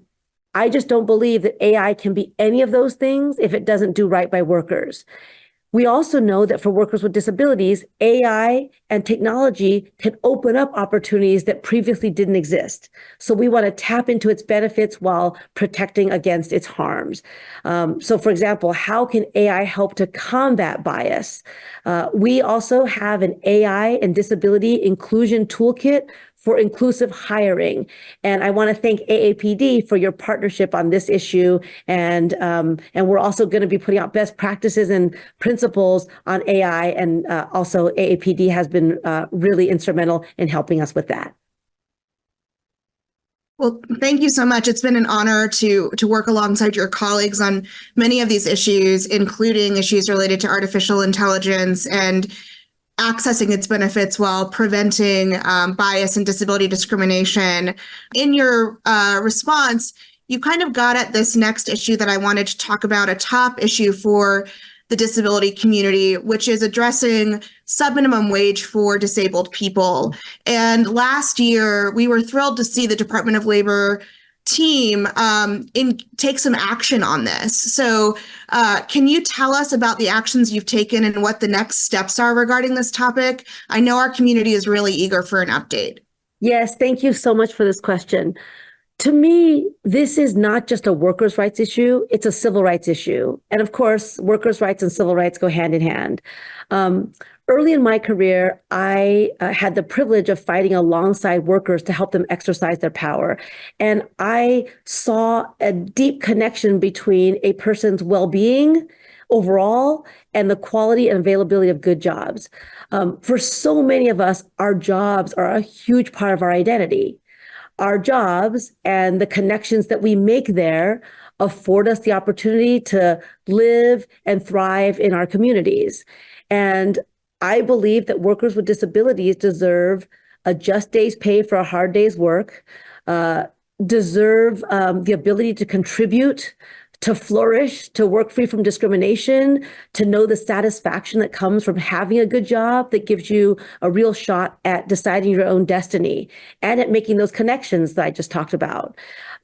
I just don't believe that AI can be any of those things if it doesn't do right by workers. We also know that for workers with disabilities, AI and technology can open up opportunities that previously didn't exist. So we want to tap into its benefits while protecting against its harms. So for example, how can AI help to combat bias? We also have an AI and disability inclusion toolkit for inclusive hiring. And I want to thank AAPD for your partnership on this issue. And we're also going to be putting out best practices and principles on AI. And also AAPD has been really instrumental in helping us with that. Well, thank you so much. It's been an honor to work alongside your colleagues on many of these issues, including issues related to artificial intelligence and accessing its benefits while preventing bias and disability discrimination. In your response, you kind of got at this next issue that I wanted to talk about, a top issue for the disability community, which is addressing subminimum wage for disabled people. And last year, we were thrilled to see the Department of Labor team take some action on this. So can you tell us about the actions you've taken and what the next steps are regarding this topic? I know our community is really eager for an update. Yes, thank you so much for this question. To me, this is not just a workers' rights issue, it's a civil rights issue. And of course, workers' rights and civil rights go hand in hand. Early in my career, I had the privilege of fighting alongside workers to help them exercise their power. And I saw a deep connection between a person's well-being overall and the quality and availability of good jobs. For so many of us, our jobs are a huge part of our identity. Our jobs and the connections that we make there afford us the opportunity to live and thrive in our communities. And I believe that workers with disabilities deserve a just day's pay for a hard day's work, deserve the ability to contribute, to flourish, to work free from discrimination, to know the satisfaction that comes from having a good job that gives you a real shot at deciding your own destiny and at making those connections that I just talked about.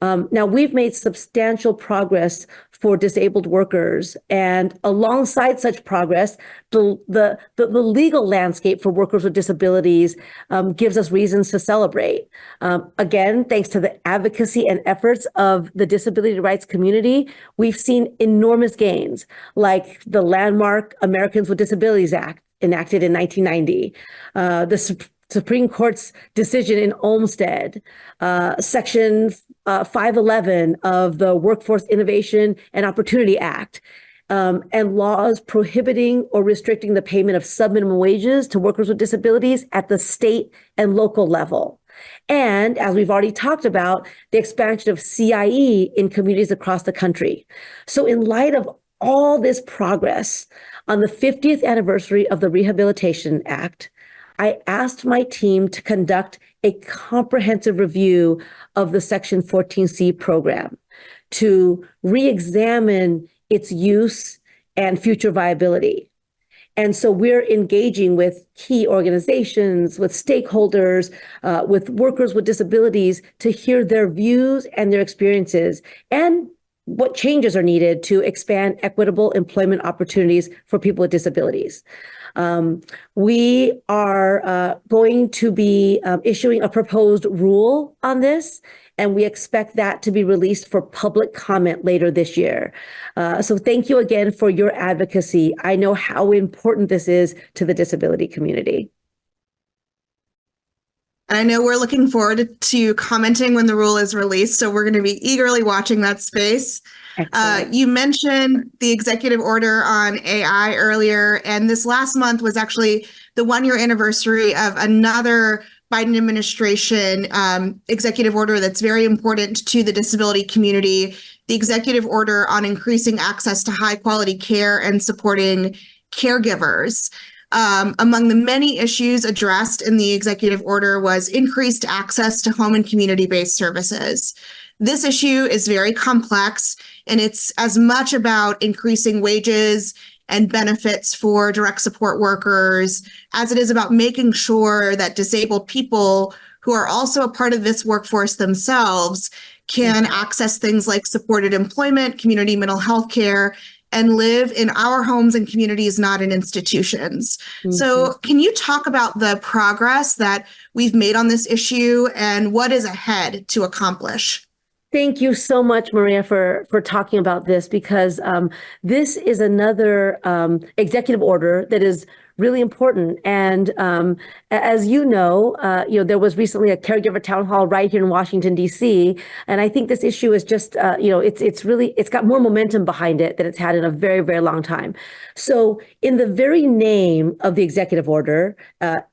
Now, we've made substantial progress for disabled workers, and alongside such progress, the legal landscape for workers with disabilities gives us reasons to celebrate. Again, thanks to the advocacy and efforts of the disability rights community, we've seen enormous gains, like the landmark Americans with Disabilities Act enacted in 1990, the Supreme Court's decision in Olmstead, Section 511 of the Workforce Innovation and Opportunity Act, and laws prohibiting or restricting the payment of subminimum wages to workers with disabilities at the state and local level. And as we've already talked about, the expansion of CIE in communities across the country. So in light of all this progress, on the 50th anniversary of the Rehabilitation Act, I asked my team to conduct a comprehensive review of the Section 14C program to re-examine its use and future viability. And so we're engaging with key organizations, with stakeholders, with workers with disabilities to hear their views and their experiences and what changes are needed to expand equitable employment opportunities for people with disabilities. We are going to be issuing a proposed rule on this, and we expect that to be released for public comment later this year. So thank you again for your advocacy. I know how important this is to the disability community. I know we're looking forward to commenting when the rule is released, so we're going to be eagerly watching that space. You mentioned the executive order on AI earlier, and this last month was actually the one-year anniversary of another Biden administration executive order that's very important to the disability community, the executive order on increasing access to high-quality care and supporting caregivers. Among the many issues addressed in the executive order was increased access to home and community-based services. This issue is very complex, and it's as much about increasing wages and benefits for direct support workers as it is about making sure that disabled people who are also a part of this workforce themselves can access things like supported employment, community mental health care, and live in our homes and communities, not in institutions. Mm-hmm. So can you talk about the progress that we've made on this issue and what is ahead to accomplish? Thank you so much, Maria, for talking about this, because this is another executive order that is really important. And as you know, there was recently a caregiver town hall right here in Washington, D.C. And I think this issue is just, it's got more momentum behind it than it's had in a very, very long time. So in the very name of the executive order,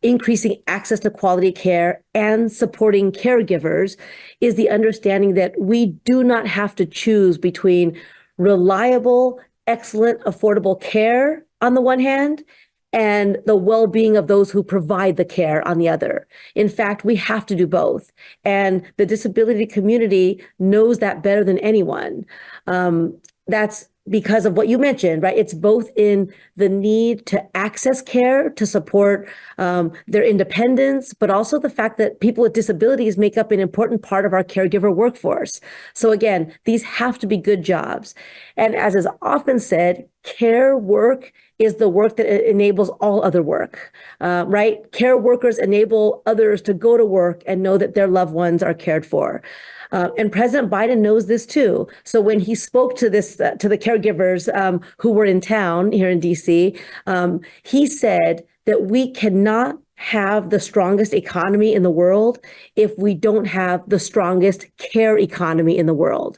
increasing access to quality care and supporting caregivers is the understanding that we do not have to choose between reliable, excellent, affordable care on the one hand, and the well-being of those who provide the care on the other. In fact, we have to do both. And the disability community knows that better than anyone. That's because of what you mentioned, right? It's both in the need to access care to support their independence, but also the fact that people with disabilities make up an important part of our caregiver workforce. So again, these have to be good jobs. And as is often said, care work is the work that enables all other work, right? Care workers enable others to go to work and know that their loved ones are cared for. And President Biden knows this too. So when he spoke to to the caregivers who were in town here in DC, he said that we cannot have the strongest economy in the world if we don't have the strongest care economy in the world.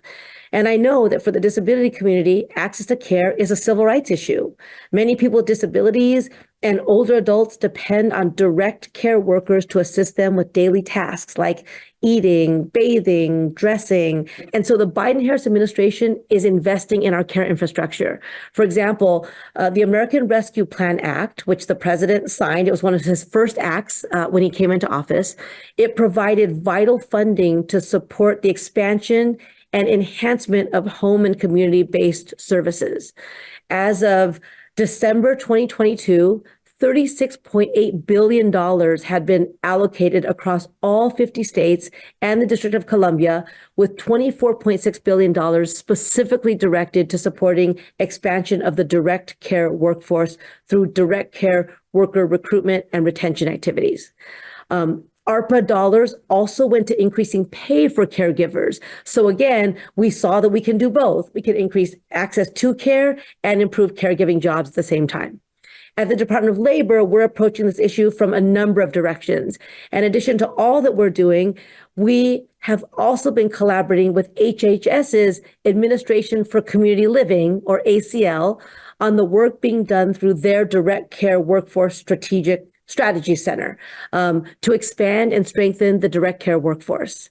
And I know that for the disability community, access to care is a civil rights issue. Many people with disabilities and older adults depend on direct care workers to assist them with daily tasks like eating, bathing, dressing. And so the Biden-Harris administration is investing in our care infrastructure. For example, the American Rescue Plan Act, which the president signed, it was one of his first acts when he came into office. It provided vital funding to support the expansion and enhancement of home and community-based services. As of December 2022, $36.8 billion had been allocated across all 50 states and the District of Columbia, with $24.6 billion specifically directed to supporting expansion of the direct care workforce through direct care worker recruitment and retention activities. ARPA dollars also went to increasing pay for caregivers. So again, we saw that we can do both. We can increase access to care and improve caregiving jobs at the same time. At the Department of Labor, we're approaching this issue from a number of directions. In addition to all that we're doing, we have also been collaborating with HHS's Administration for Community Living, or ACL, on the work being done through their Direct Care Workforce Strategy Center to expand and strengthen the direct care workforce.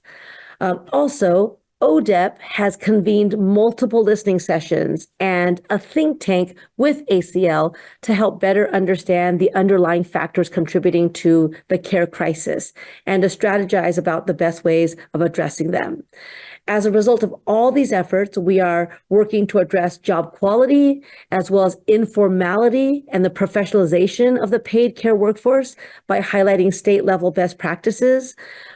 Also, ODEP has convened multiple listening sessions and a think tank with ACL to help better understand the underlying factors contributing to the care crisis and to strategize about the best ways of addressing them. As a result of all these efforts, we are working to address job quality as well as informality and the professionalization of the paid care workforce by highlighting state-level best practices.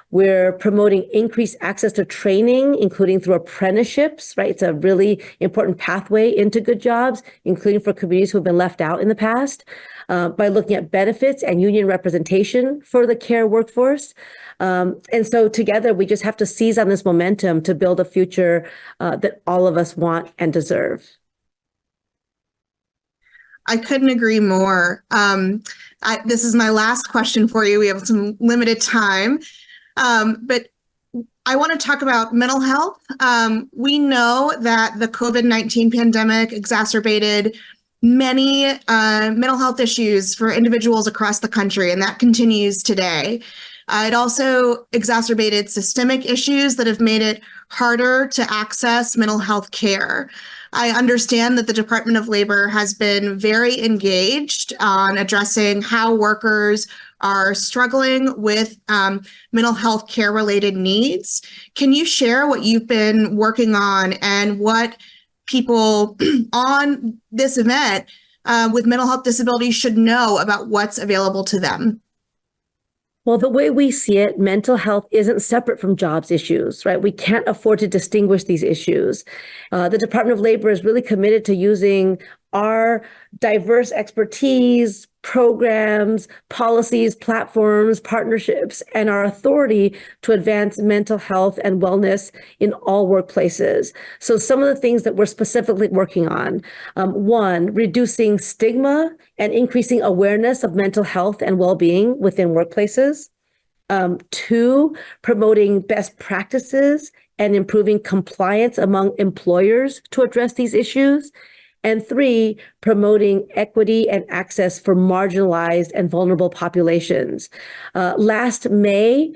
We're promoting increased access to training, including through apprenticeships, right? It's a really important pathway into good jobs, including for communities who have been left out in the past, by looking at benefits and union representation for the care workforce. And so together, we just have to seize on this momentum to build a future that all of us want and deserve. I couldn't agree more. This is my last question for you. We have some limited time. But I want to talk about mental health. We know that the COVID-19 pandemic exacerbated many mental health issues for individuals across the country, and that continues today. It also exacerbated systemic issues that have made it harder to access mental health care. I understand that the Department of Labor has been very engaged on addressing how workers are struggling with mental health care related needs. Can you share what you've been working on and what people on this event with mental health disabilities should know about what's available to them? Well, the way we see it, mental health isn't separate from jobs issues, right? We can't afford to distinguish these issues. The Department of Labor is really committed to using our diverse expertise, programs, policies, platforms, partnerships, and our authority to advance mental health and wellness in all workplaces. So some of the things that we're specifically working on, one, reducing stigma and increasing awareness of mental health and well-being within workplaces. Two, promoting best practices and improving compliance among employers to address these issues. And three, promoting equity and access for marginalized and vulnerable populations. Last May,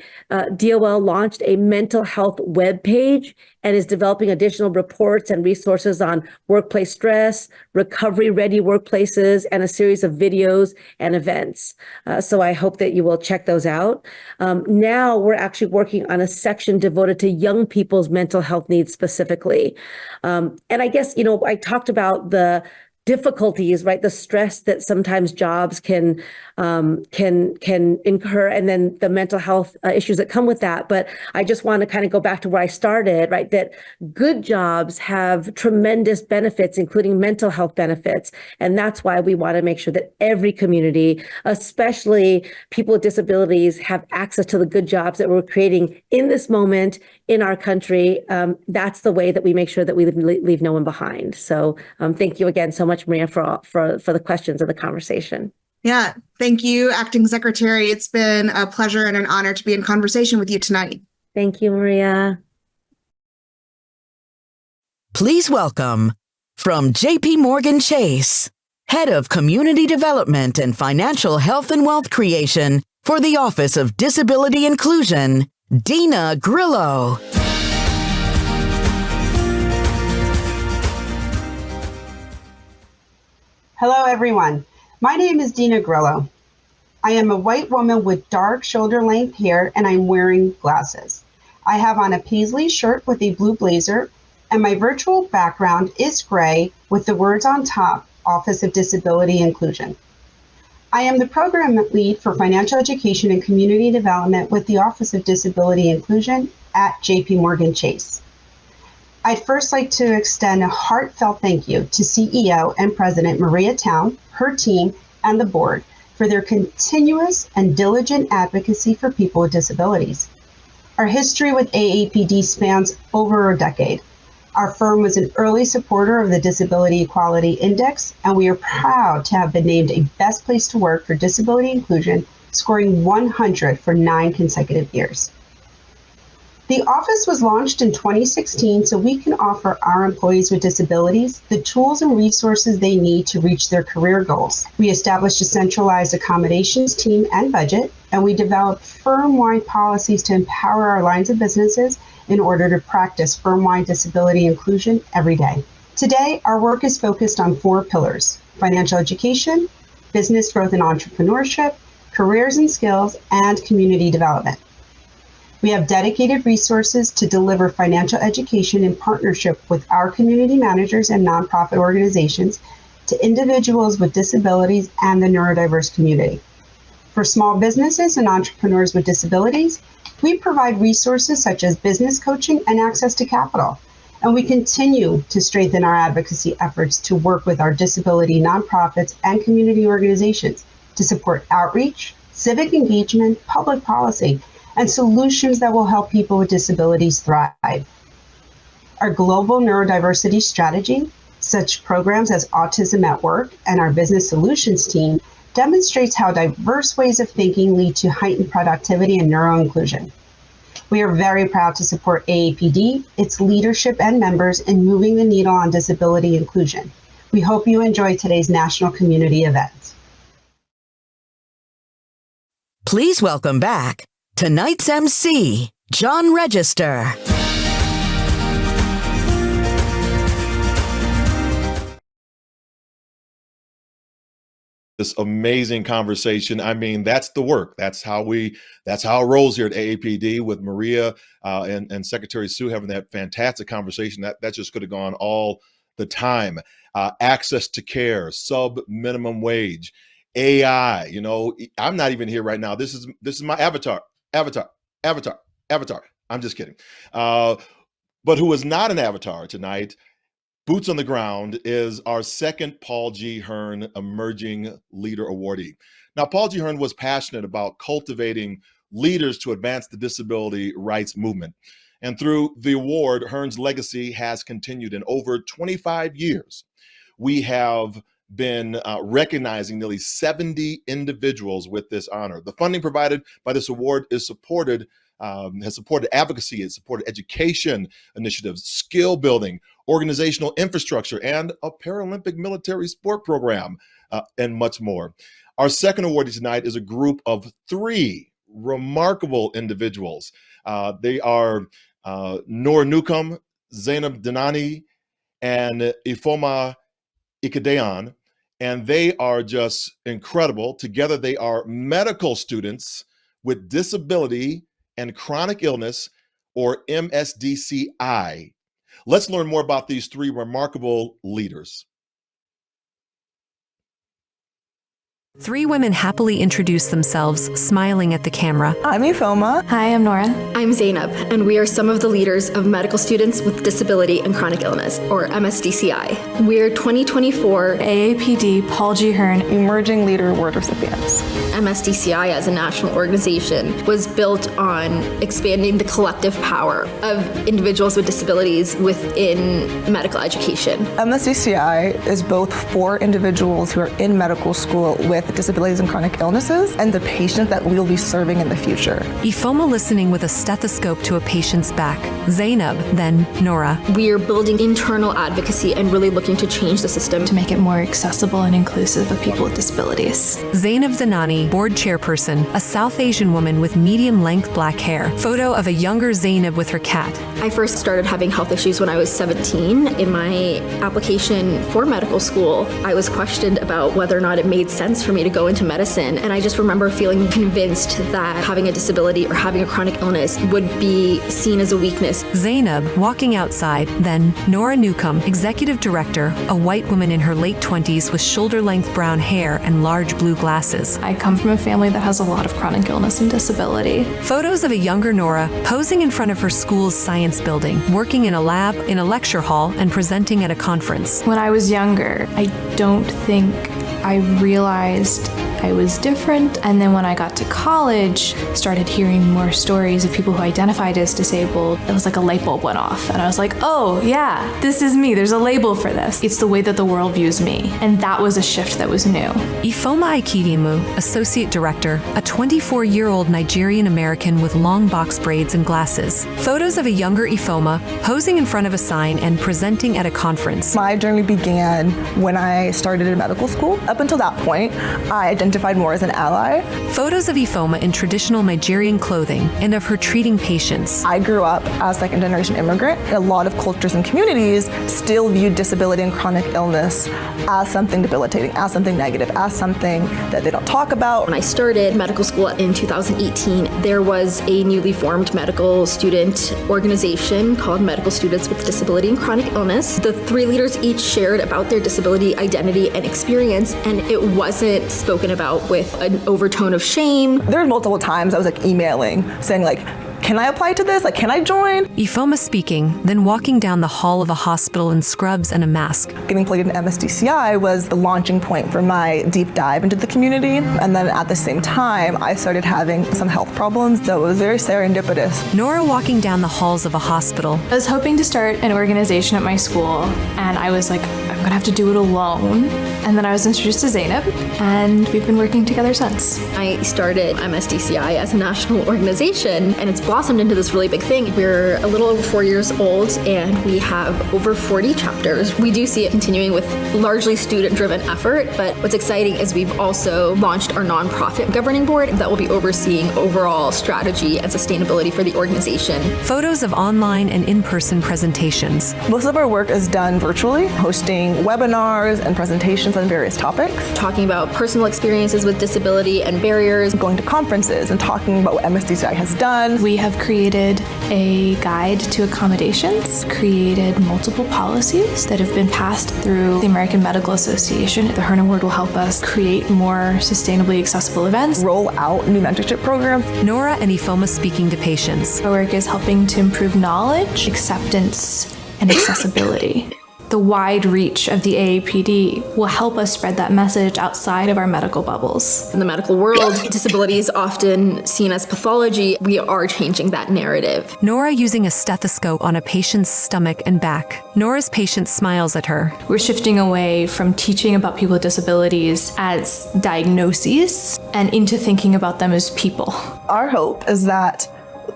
DOL launched a mental health webpage and is developing additional reports and resources on workplace stress, recovery-ready workplaces, and a series of videos and events. So I hope that you will check those out. Now we're actually working on a section devoted to young people's mental health needs specifically. And I guess, I talked about the difficulties, right? The stress that sometimes jobs can incur, and then the mental health issues that come with that. But I just want to kind of go back to where I started, right? That good jobs have tremendous benefits, including mental health benefits. And that's why we want to make sure that every community, especially people with disabilities, have access to the good jobs that we're creating in this moment in our country. That's the way that we make sure that we leave no one behind. So thank you again so much, Maria, for the questions and the conversation. Yeah, thank you, Acting Secretary. It's been a pleasure and an honor to be in conversation with you tonight. Thank you, Maria. Please welcome, from J.P. Morgan Chase, Head of Community Development and Financial Health and Wealth Creation for the Office of Disability Inclusion, Dina Grillo. Hello, everyone. My name is Dina Grillo. I am a white woman with dark shoulder-length hair, and I'm wearing glasses. I have on a paisley shirt with a blue blazer, and my virtual background is gray with the words on top, Office of Disability Inclusion. I am the program lead for financial education and community development with the Office of Disability Inclusion at J.P. Morgan Chase. I'd first like to extend a heartfelt thank you to CEO and President Maria Town, her team, and the board for their continuous and diligent advocacy for people with disabilities. Our history with AAPD spans over a decade. Our firm was an early supporter of the Disability Equality Index, and we are proud to have been named a best place to work for disability inclusion, scoring 100 for 9 consecutive years. The office was launched in 2016 so we can offer our employees with disabilities the tools and resources they need to reach their career goals. We established a centralized accommodations team and budget, and we developed firm-wide policies to empower our lines of businesses in order to practice firm-wide disability inclusion every day. Today, our work is focused on 4 pillars: financial education, business growth and entrepreneurship, careers and skills, and community development. We have dedicated resources to deliver financial education in partnership with our community managers and nonprofit organizations to individuals with disabilities and the neurodiverse community. For small businesses and entrepreneurs with disabilities, we provide resources such as business coaching and access to capital. And we continue to strengthen our advocacy efforts to work with our disability nonprofits and community organizations to support outreach, civic engagement, public policy, and solutions that will help people with disabilities thrive. Our global neurodiversity strategy, such programs as Autism at Work and our business solutions team, demonstrates how diverse ways of thinking lead to heightened productivity and neuro-inclusion. We are very proud to support AAPD, its leadership and members in moving the needle on disability inclusion. We hope you enjoy today's National Community Event. Please welcome back tonight's MC, John Register. This amazing conversation. I mean, that's the work. That's how it rolls here at AAPD with Maria and Secretary Sue having that fantastic conversation. That just could have gone all the time. Access to care, sub minimum wage, AI. I'm not even here right now. This is my avatar. I'm just kidding. But who is not an avatar tonight, boots on the ground, is our second Paul G. Hearne Emerging Leader Awardee. Now, Paul G. Hearne was passionate about cultivating leaders to advance the disability rights movement. And through the award, Hearne's legacy has continued. In over 25 years, we have been recognizing nearly 70 individuals with this honor. The funding provided by this award is supported has supported advocacy, has supported education initiatives, skill building, organizational infrastructure, and a Paralympic military sport program, and much more. Our second awardee tonight is a group of 3 remarkable individuals. They are Noor Newcomb, Zainab Danani, and Ifoma Ikedeon, and they are just incredible. Together, they are medical students with disability and chronic illness, or MSDCI. Let's learn more about these 3 remarkable leaders. 3 women happily introduce themselves, smiling at the camera. I'm Ifoma. Hi, I'm Nora. I'm Zainab, and we are some of the leaders of medical students with disability and chronic illness, or MSDCI. We're 2024 AAPD Paul G. Hearne Emerging Leader Award recipients. MSDCI as a national organization was built on expanding the collective power of individuals with disabilities within medical education. MSDCI is both for individuals who are in medical school with disabilities and chronic illnesses and the patients that we'll be serving in the future. Ifoma listening with a stethoscope to a patient's back. Zainab, then Nora. We are building internal advocacy and really looking to change the system to make it more accessible and inclusive of people with disabilities. Zainab Danani, board chairperson, a South Asian woman with medium-length black hair. Photo of a younger Zainab with her cat. I first started having health issues when I was 17. In my application for medical school, I was questioned about whether or not it made sense for me to go into medicine, and I just remember feeling convinced that having a disability or having a chronic illness would be seen as a weakness. Zainab walking outside, then Nora Newcomb, executive director, a white woman in her late 20s with shoulder-length brown hair and large blue glasses. I come from a family that has a lot of chronic illness and disability. Photos of a younger Nora posing in front of her school's science building, working in a lab, in a lecture hall, and presenting at a conference. When I was younger, I don't think I realized I was different, and then when I got to college, started hearing more stories of people who identified as disabled. It was like a light bulb went off, and I was like, oh yeah, this is me. There's a label for this. It's the way that the world views me, and that was a shift that was new. Ifoma Ikedimu, associate director, a 24-year-old Nigerian American with long box braids and glasses. Photos of a younger Ifoma posing in front of a sign and presenting at a conference. My journey began when I started in medical school. Up until that point, I identified more as an ally. Photos of Ifoma in traditional Nigerian clothing and of her treating patients. I grew up as second-generation immigrant. A lot of cultures and communities still viewed disability and chronic illness as something debilitating, as something negative, as something that they don't talk about. When I started medical school in 2018, there was a newly formed medical student organization called Medical Students with Disability and Chronic Illness. The 3 leaders each shared about their disability, identity, and experience, and it wasn't spoken about with an overtone of shame. There were multiple times I was emailing saying can I apply to this? Can I join? Ifoma speaking, then walking down the hall of a hospital in scrubs and a mask. Getting played in MSDCI was the launching point for my deep dive into the community. And then at the same time, I started having some health problems, so it was very serendipitous. Nora walking down the halls of a hospital. I was hoping to start an organization at my school, and I was like, I'm gonna have to do it alone. And then I was introduced to Zainab, and we've been working together since. I started MSDCI as a national organization, and it's blossomed into this really big thing. We're a little over 4 years old, and we have over 40 chapters. We do see it continuing with largely student-driven effort, but what's exciting is we've also launched our nonprofit governing board that will be overseeing overall strategy and sustainability for the organization. Photos of online and in-person presentations. Most of our work is done virtually, hosting webinars and presentations on various topics. Talking about personal experiences with disability and barriers. Going to conferences and talking about what MSDCI has done. We have created a guide to accommodations, created multiple policies that have been passed through the American Medical Association. The Hearne Award will help us create more sustainably accessible events. Roll out new mentorship programs. Nora and Ifoma speaking to patients. Our work is helping to improve knowledge, acceptance, and accessibility. The wide reach of the AAPD will help us spread that message outside of our medical bubbles. In the medical world, disability is often seen as pathology. We are changing that narrative. Nora using a stethoscope on a patient's stomach and back. Nora's patient smiles at her. We're shifting away from teaching about people with disabilities as diagnoses and into thinking about them as people. Our hope is that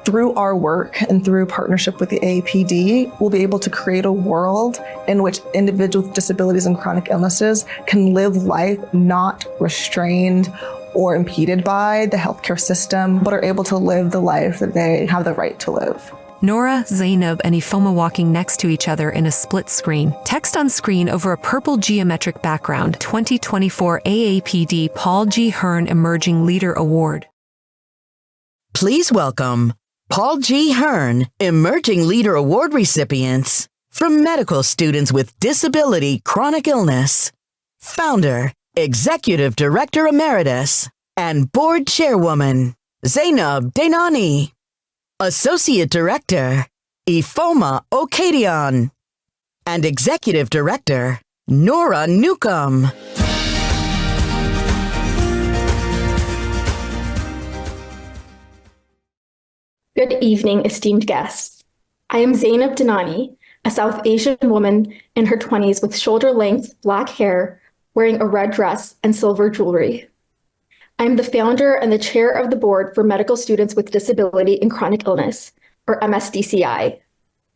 through our work and through partnership with the AAPD, we'll be able to create a world in which individuals with disabilities and chronic illnesses can live life not restrained or impeded by the healthcare system, but are able to live the life that they have the right to live. Nora, Zainab, and Ifoma walking next to each other in a split screen. Text on screen over a purple geometric background. 2024 AAPD Paul G. Hearne Emerging Leader Award. Please welcome Paul G. Hearne Emerging Leader Award recipients from medical students with disability chronic illness, founder, Executive Director Emeritus, and Board Chairwoman, Zainab Dainani. Associate Director, Ifoma Okadian, and Executive Director, Nora Newcomb. Good evening, esteemed guests. I am Zainab Dainani, a South Asian woman in her 20s with shoulder-length black hair, wearing a red dress and silver jewelry. I am the founder and the chair of the board for Medical Students with Disability and Chronic Illness, or MSDCI.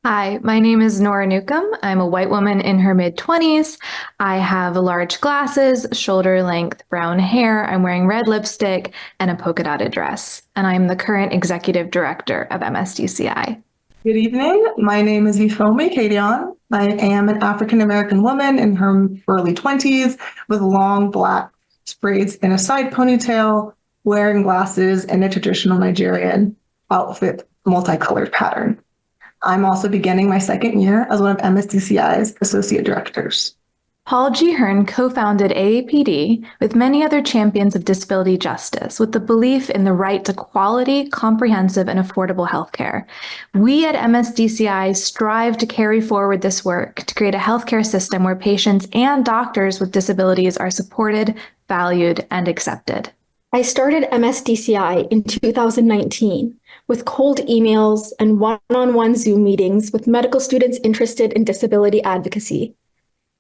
Hi, my name is Nora Newcomb. I'm a white woman in her mid-20s. I have large glasses, shoulder-length brown hair. I'm wearing red lipstick and a polka-dotted dress. And I'm the current executive director of MSDCI. Good evening. My name is Ifoma Okadian. I am an African-American woman in her early 20s with long black braids in a side ponytail, wearing glasses and a traditional Nigerian outfit, multicolored pattern. I'm also beginning my second year as one of MSDCI's associate directors. Paul G. Hearne co-founded AAPD with many other champions of disability justice with the belief in the right to quality, comprehensive, and affordable healthcare. We at MSDCI strive to carry forward this work to create a healthcare system where patients and doctors with disabilities are supported, valued, and accepted. I started MSDCI in 2019 with cold emails and one-on-one Zoom meetings with medical students interested in disability advocacy.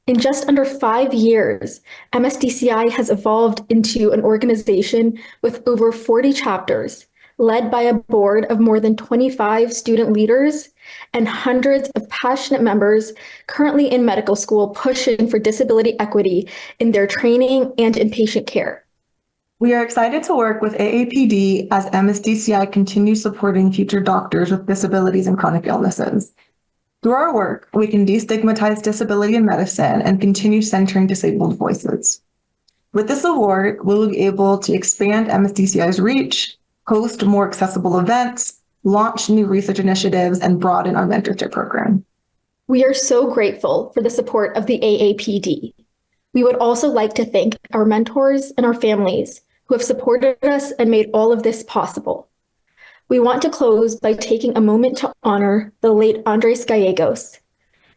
In just under 5 years, MSDCI has evolved into an organization with over 40 chapters, led by a board of more than 25 student leaders and hundreds of passionate members currently in medical school pushing for disability equity in their training and in patient care. We are excited to work with AAPD as MSDCI continues supporting future doctors with disabilities and chronic illnesses. Through our work, we can destigmatize disability in medicine and continue centering disabled voices. With this award, we'll be able to expand MSDCI's reach, host more accessible events, launch new research initiatives, and broaden our mentorship program. We are so grateful for the support of the AAPD. We would also like to thank our mentors and our families who have supported us and made all of this possible. We want to close by taking a moment to honor the late Andres Gallegos.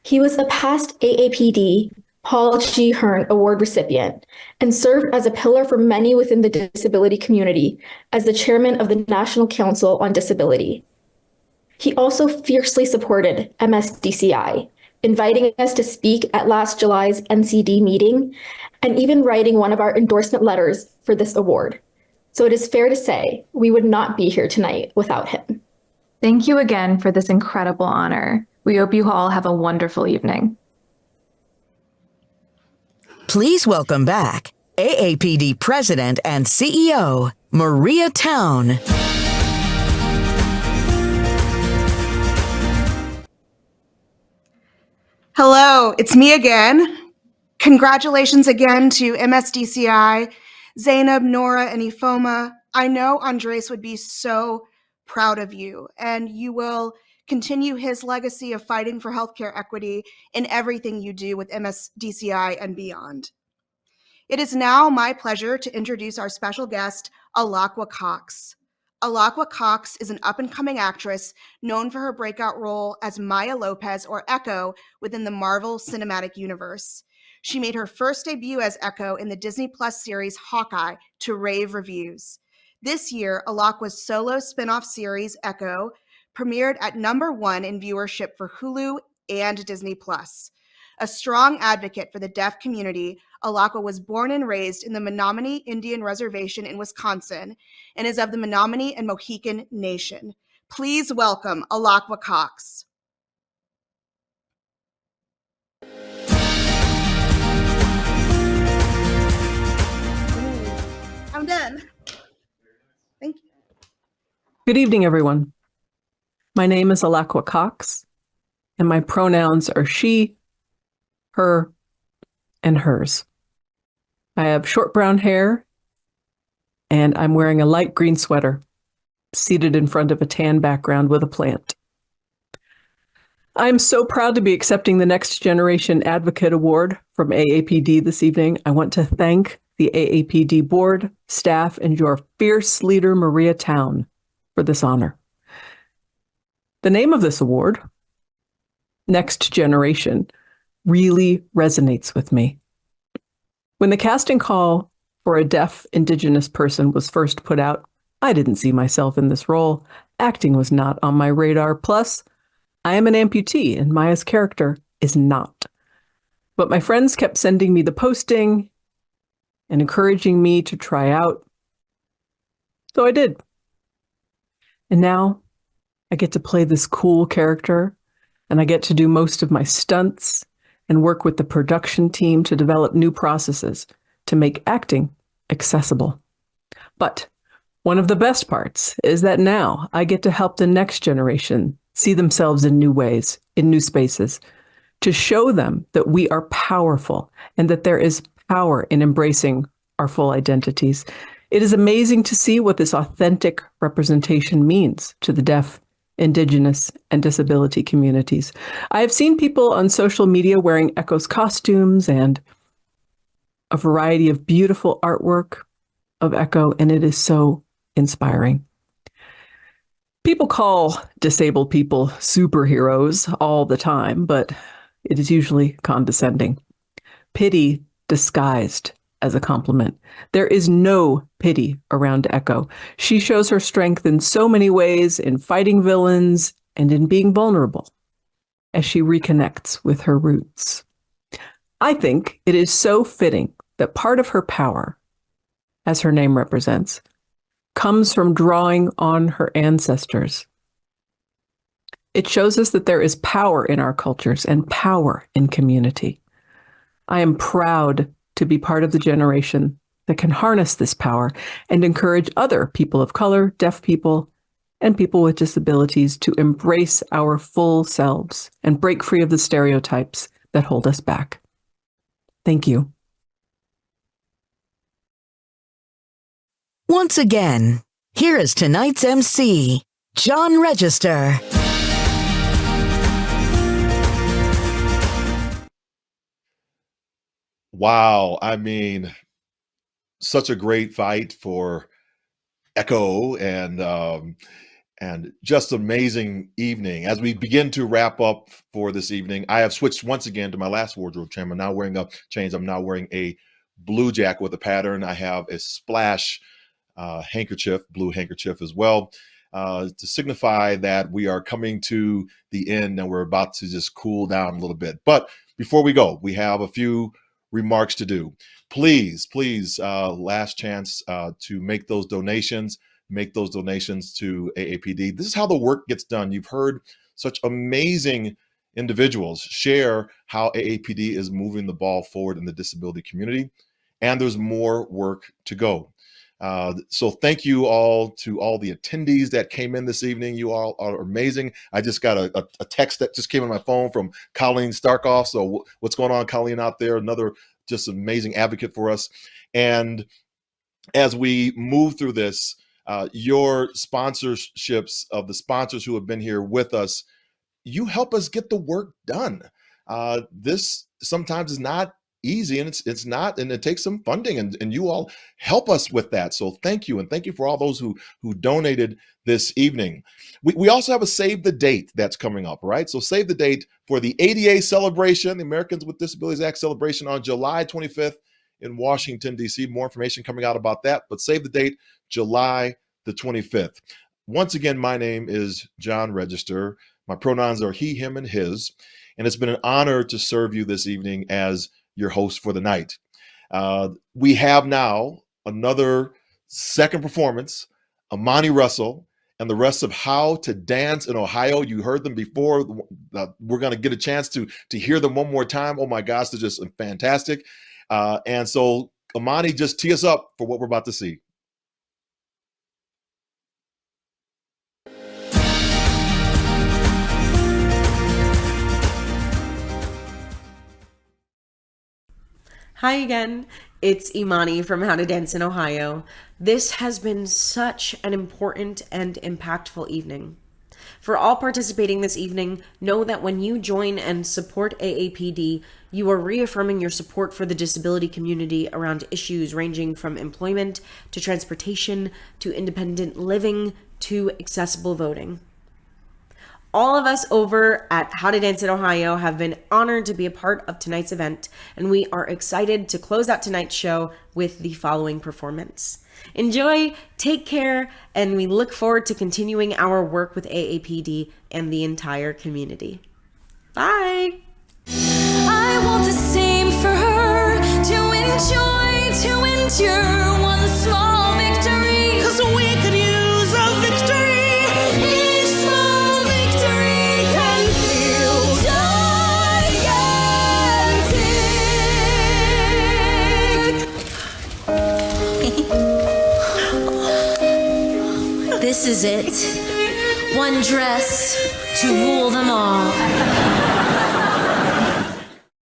He was a past AAPD Paul G. Hearne Award recipient and served as a pillar for many within the disability community as the chairman of the National Council on Disability. He also fiercely supported MSDCI, inviting us to speak at last July's NCD meeting and even writing one of our endorsement letters for this award. So it is fair to say we would not be here tonight without him. Thank you again for this incredible honor. We hope you all have a wonderful evening. Please welcome back AAPD President and CEO, Maria Town. Hello, it's me again. Congratulations again to MSDCI, Zainab, Nora, and Ifoma. I know Andres would be so proud of you, and you will continue his legacy of fighting for healthcare equity in everything you do with MSDCI and beyond. It is now my pleasure to introduce our special guest, Alaqua Cox. Alaqua Cox is an up-and-coming actress known for her breakout role as Maya Lopez, or Echo, within the Marvel Cinematic Universe. She made her first debut as Echo in the Disney Plus series Hawkeye to rave reviews. This year, Alaqua's solo spin-off series, Echo, premiered at #1 in viewership for Hulu and Disney Plus. A strong advocate for the deaf community, Alaqua was born and raised in the Menominee Indian Reservation in Wisconsin and is of the Menominee and Mohican Nation. Please welcome Alaqua Cox. I'm done. Thank you. Good evening, everyone. My name is Alaqua Cox, and my pronouns are she, her, and hers. I have short brown hair, and I'm wearing a light green sweater, seated in front of a tan background with a plant. I'm so proud to be accepting the Next Generation Advocate Award from AAPD this evening. I want to thank the AAPD board, staff, and your fierce leader, Maria Town, for this honor. The name of this award, Next Generation, really resonates with me. When the casting call for a deaf Indigenous person was first put out, I didn't see myself in this role. Acting was not on my radar. Plus, I am an amputee and Maya's character is not. But my friends kept sending me the posting and encouraging me to try out. So I did. And now I get to play this cool character, and I get to do most of my stunts and work with the production team to develop new processes to make acting accessible. But one of the best parts is that now I get to help the next generation see themselves in new ways, in new spaces, to show them that we are powerful and that there is power in embracing our full identities. It is amazing to see what this authentic representation means to the deaf, Indigenous, and disability communities. I have seen people on social media wearing Echo's costumes and a variety of beautiful artwork of Echo, and it is so inspiring. People call disabled people superheroes all the time, but it is usually condescending. Pity disguised as a compliment. There is no pity around Echo. She shows her strength in so many ways, in fighting villains and in being vulnerable as she reconnects with her roots. I think it is so fitting that part of her power, as her name represents, comes from drawing on her ancestors. It shows us that there is power in our cultures and power in community. I am proud to be part of the generation that can harness this power and encourage other people of color, deaf people, and people with disabilities to embrace our full selves and break free of the stereotypes that hold us back. Thank you. Once again, here is tonight's MC, John Register. Wow. I mean, such a great fight for Echo and just amazing evening. As we begin to wrap up for this evening, I have switched once again to my last wardrobe change. I'm now wearing a blue jacket with a pattern. I have a splash handkerchief, blue handkerchief as well, to signify that we are coming to the end and we're about to just cool down a little bit. But before we go, we have a few remarks to do. Please, last chance to make those donations to AAPD. This is how the work gets done. You've heard such amazing individuals share how AAPD is moving the ball forward in the disability community, and there's more work to go. So thank you all to all the attendees that came in this evening. You all are amazing. I just got a text that just came on my phone from Colleen Starkoff. So what's going on, Colleen, out there? Another just amazing advocate for us. And as we move through this, your sponsorships of the sponsors who have been here with us, you help us get the work done. This sometimes is not easy, and it's not, and it takes some funding, and you all help us with that. So thank you, and thank you for all those who donated this evening. We also have a Save the Date that's coming up, right? So save the date for the ADA celebration, the Americans with Disabilities Act celebration on July 25th in Washington, D.C. More information coming out about that, but save the date, July the 25th. Once again, my name is John Register. My pronouns are he, him, and his, and it's been an honor to serve you this evening as your host for the night. We have now another second performance, Imani Russell and the rest of How to Dance in Ohio. You heard them before. We're going to get a chance to hear them one more time. Oh my gosh, they're just fantastic. And so, Imani, just tee us up for what we're about to see. Hi again, it's Imani from How to Dance in Ohio. This has been such an important and impactful evening. For all participating this evening, know that when you join and support AAPD, you are reaffirming your support for the disability community around issues ranging from employment to transportation to independent living to accessible voting. All of us over at How to Dance in Ohio have been honored to be a part of tonight's event, and we are excited to close out tonight's show with the following performance. Enjoy, take care, and we look forward to continuing our work with AAPD and the entire community. Bye! I want the same for her, to enjoy, to endure one small victory, 'cause we could use a victory. Each small victory can feel gigantic. This is it. One dress to rule them all.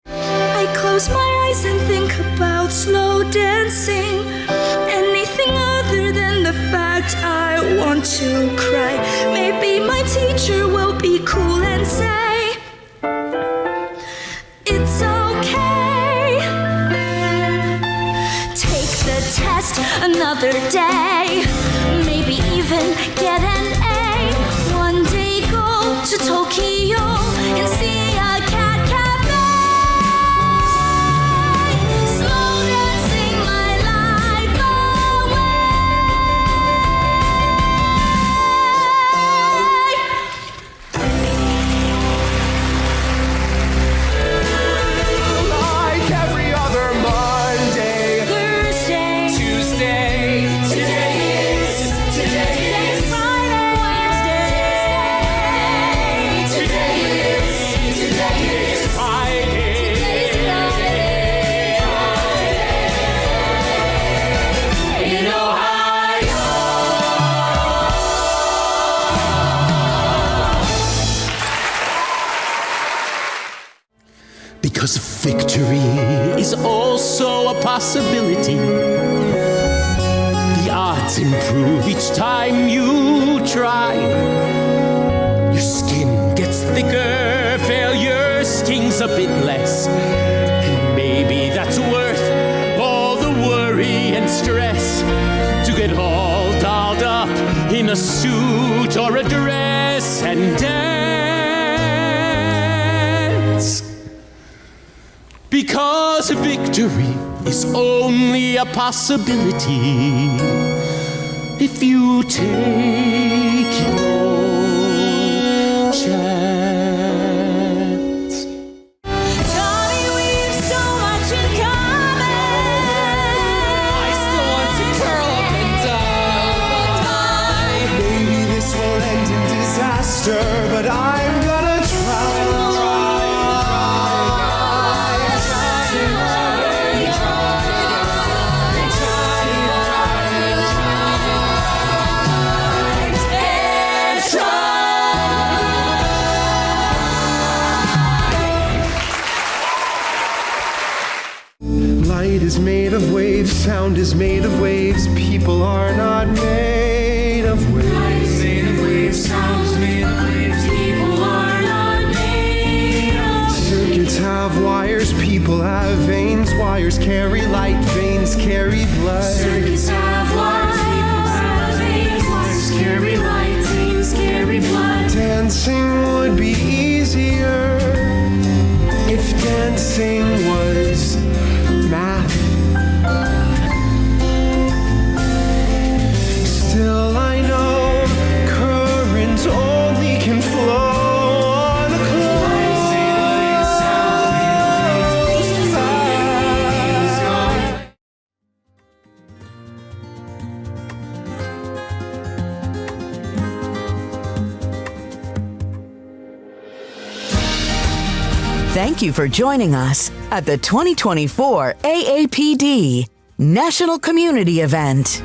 I close my eyes and think about slow dancing. Anything other than the fact I want to cry. Maybe my teacher will be cool and say, it's okay. Take the test another day. Maybe even get an A. One day go to Tokyo and see a cat cafe. Slow dancing my life Like every other Monday, Thursday, Tuesday, today is Friday, Wednesday, today is Friday, in Ohio. Because victory is also a possibility. The odds improve each time you try. Your skin gets thicker, failure stings a bit less. And maybe that's worth all the worry and stress. To get all dolled up in a suit or a dress and dance. Because victory is only a possibility if you take your chance. Tommy, we've so much in common. I still want to curl up and die. Maybe this will end in disaster, but I'm gonna try. Light is made of waves, sound is made of waves, people are not made of waves. Light is made of waves, sound is made of waves, people are not made of waves. Circuits have wires, people have veins, wires carry light, veins carry blood. Circuits have wires, people have veins, wires carry light, veins carry blood. Dancing would be easier if dancing was math. Still I know current only can flow on a closed eye. Thank you for joining us at the 2024 AAPD National Community Event.